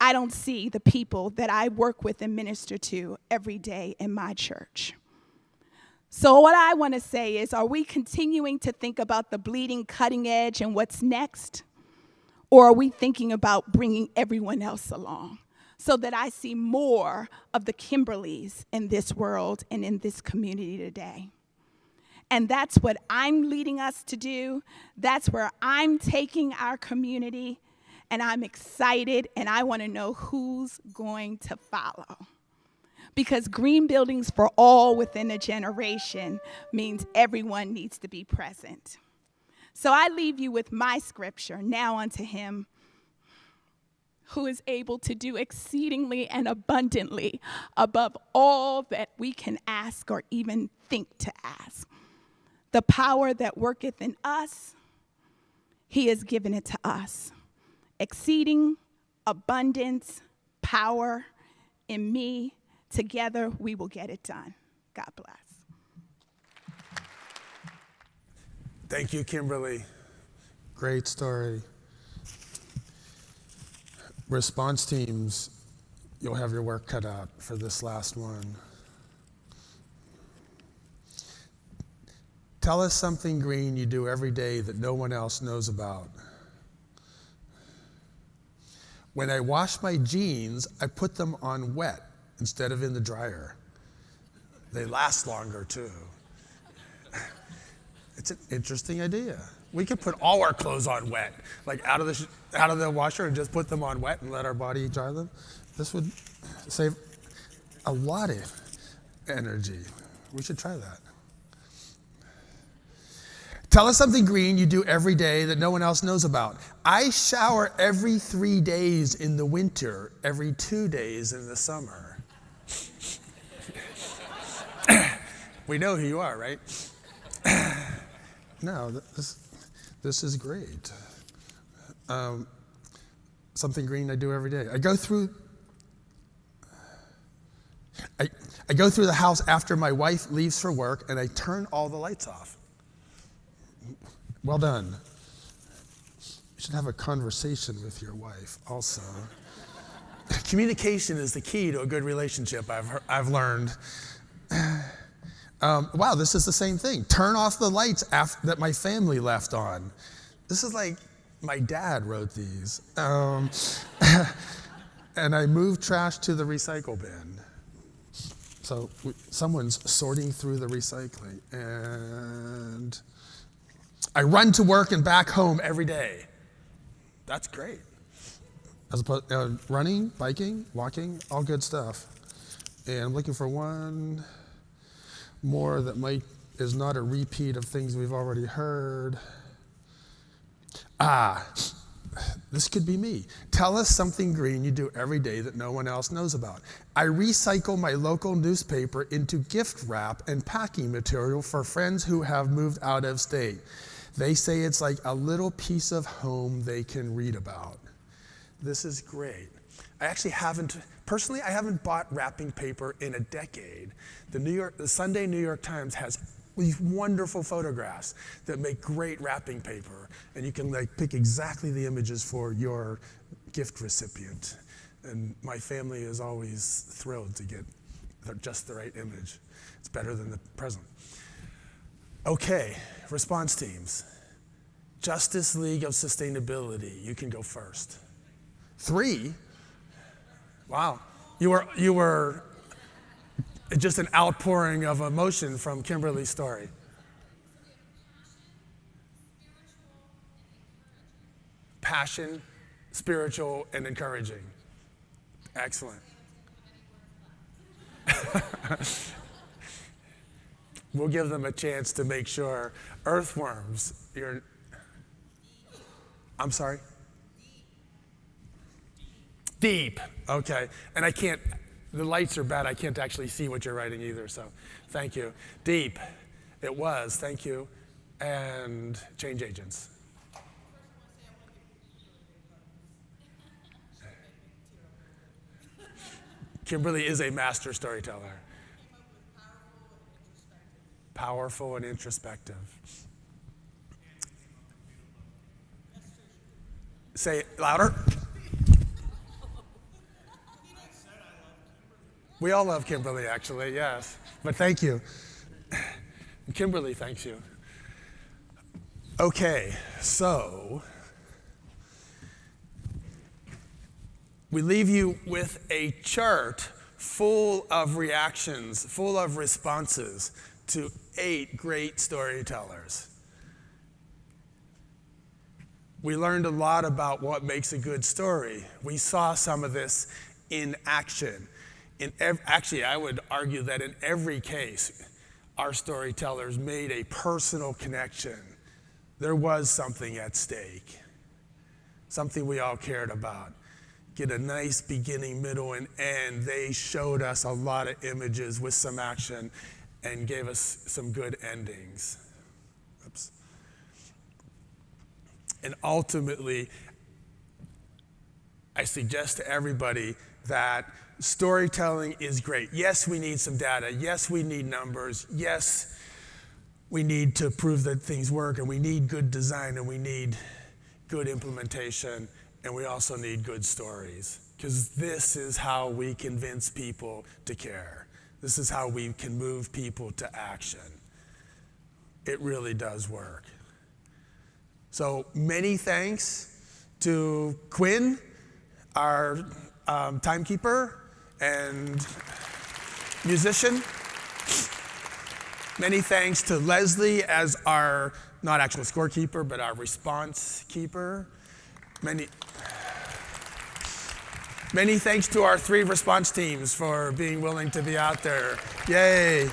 I don't see the people that I work with and minister to every day in my church. So what I want to say is, are we continuing to think about the bleeding cutting edge and what's next? Or are we thinking about bringing everyone else along so that I see more of the Kimberlys in this world and in this community today? And that's what I'm leading us to do. That's where I'm taking our community. And I'm excited, and I want to know who's going to follow. Because green buildings for all within a generation means everyone needs to be present. So I leave you with my scripture. Now unto him who is able to do exceedingly and abundantly above all that we can ask or even think to ask. The power that worketh in us, he has given it to us. Exceeding abundance, power in me. Together, we will get it done. God bless. Thank you, Kimberly. Great story. Response teams, you'll have your work cut out for this last one. Tell us something green you do every day that no one else knows about. When I wash my jeans, I put them on wet instead of in the dryer. They last longer too. It's an interesting idea. We could put all our clothes on wet, like out of the washer, and just put them on wet and let our body dry them. This would save a lot of energy. We should try that. Tell us something green you do every day that no one else knows about. I shower every 3 days in the winter, every 2 days in the summer. We know who you are, right? No, this is great. Something green I do every day. I go through the house after my wife leaves for work, and I turn all the lights off. Well done. You should have a conversation with your wife also. Communication is the key to a good relationship, I've learned. Wow, this is the same thing. Turn off the lights that my family left on. This is like my dad wrote these. And I move trash to the recycle bin. So someone's sorting through the recycling. And I run to work and back home every day. That's great. As opposed running, biking, walking, all good stuff. And I'm looking for one more that is not a repeat of things we've already heard. This could be me. Tell us something green you do every day that no one else knows about. I recycle my local newspaper into gift wrap and packing material for friends who have moved out of state. They say it's like a little piece of home they can read about. This is great. I haven't bought wrapping paper in a decade. The Sunday New York Times has these wonderful photographs that make great wrapping paper, and you can pick exactly the images for your gift recipient. And my family is always thrilled to get just the right image. It's better than the present. Okay, response teams. Justice League of Sustainability, you can go first. 3? Wow, you were just an outpouring of emotion from Kimberly's story. Passion, spiritual, and encouraging. Excellent. We'll give them a chance to make sure. Earthworms, I'm sorry? Deep, okay. And the lights are bad, I can't actually see what you're writing either, so thank you. Deep, it was, thank you. And change agents. Kimberly is a master storyteller. Powerful and introspective. Say it louder. We all love Kimberly, actually, yes. But thank you. Kimberly thanks you. Okay, so we leave you with a chart full of reactions, full of responses to 8 great storytellers. We learned a lot about what makes a good story. We saw some of this in action. Actually, I would argue that in every case, our storytellers made a personal connection. There was something at stake, something we all cared about. Get a nice beginning, middle, and end. They showed us a lot of images with some action and gave us some good endings. Oops. And ultimately, I suggest to everybody that storytelling is great. Yes, we need some data. Yes, we need numbers. Yes, we need to prove that things work, and we need good design, and we need good implementation, and we also need good stories, because this is how we convince people to care. This is how we can move people to action. It really does work. So many thanks to Quinn, our timekeeper and musician. Many thanks to Leslie as our, not actual scorekeeper, but our response keeper. Many thanks to our 3 response teams for being willing to be out there. Yay.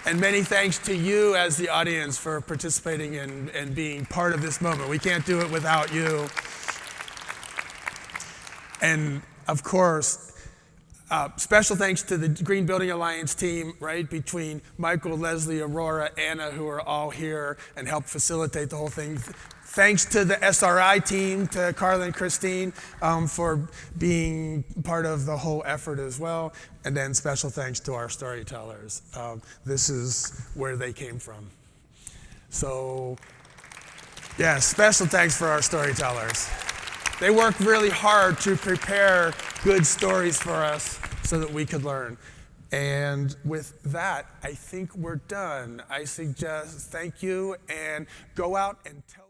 And many thanks to you as the audience for participating and being part of this moment. We can't do it without you. And of course, special thanks to the Green Building Alliance team, right, between Michael, Leslie, Aurora, Anna, who are all here and help facilitate the whole thing. Thanks to the SRI team, to Carla and Christine, for being part of the whole effort as well. And then special thanks to our storytellers. This is where they came from. So, yeah, special thanks for our storytellers. They worked really hard to prepare good stories for us so that we could learn. And with that, I think we're done. I suggest thank you, and go out and tell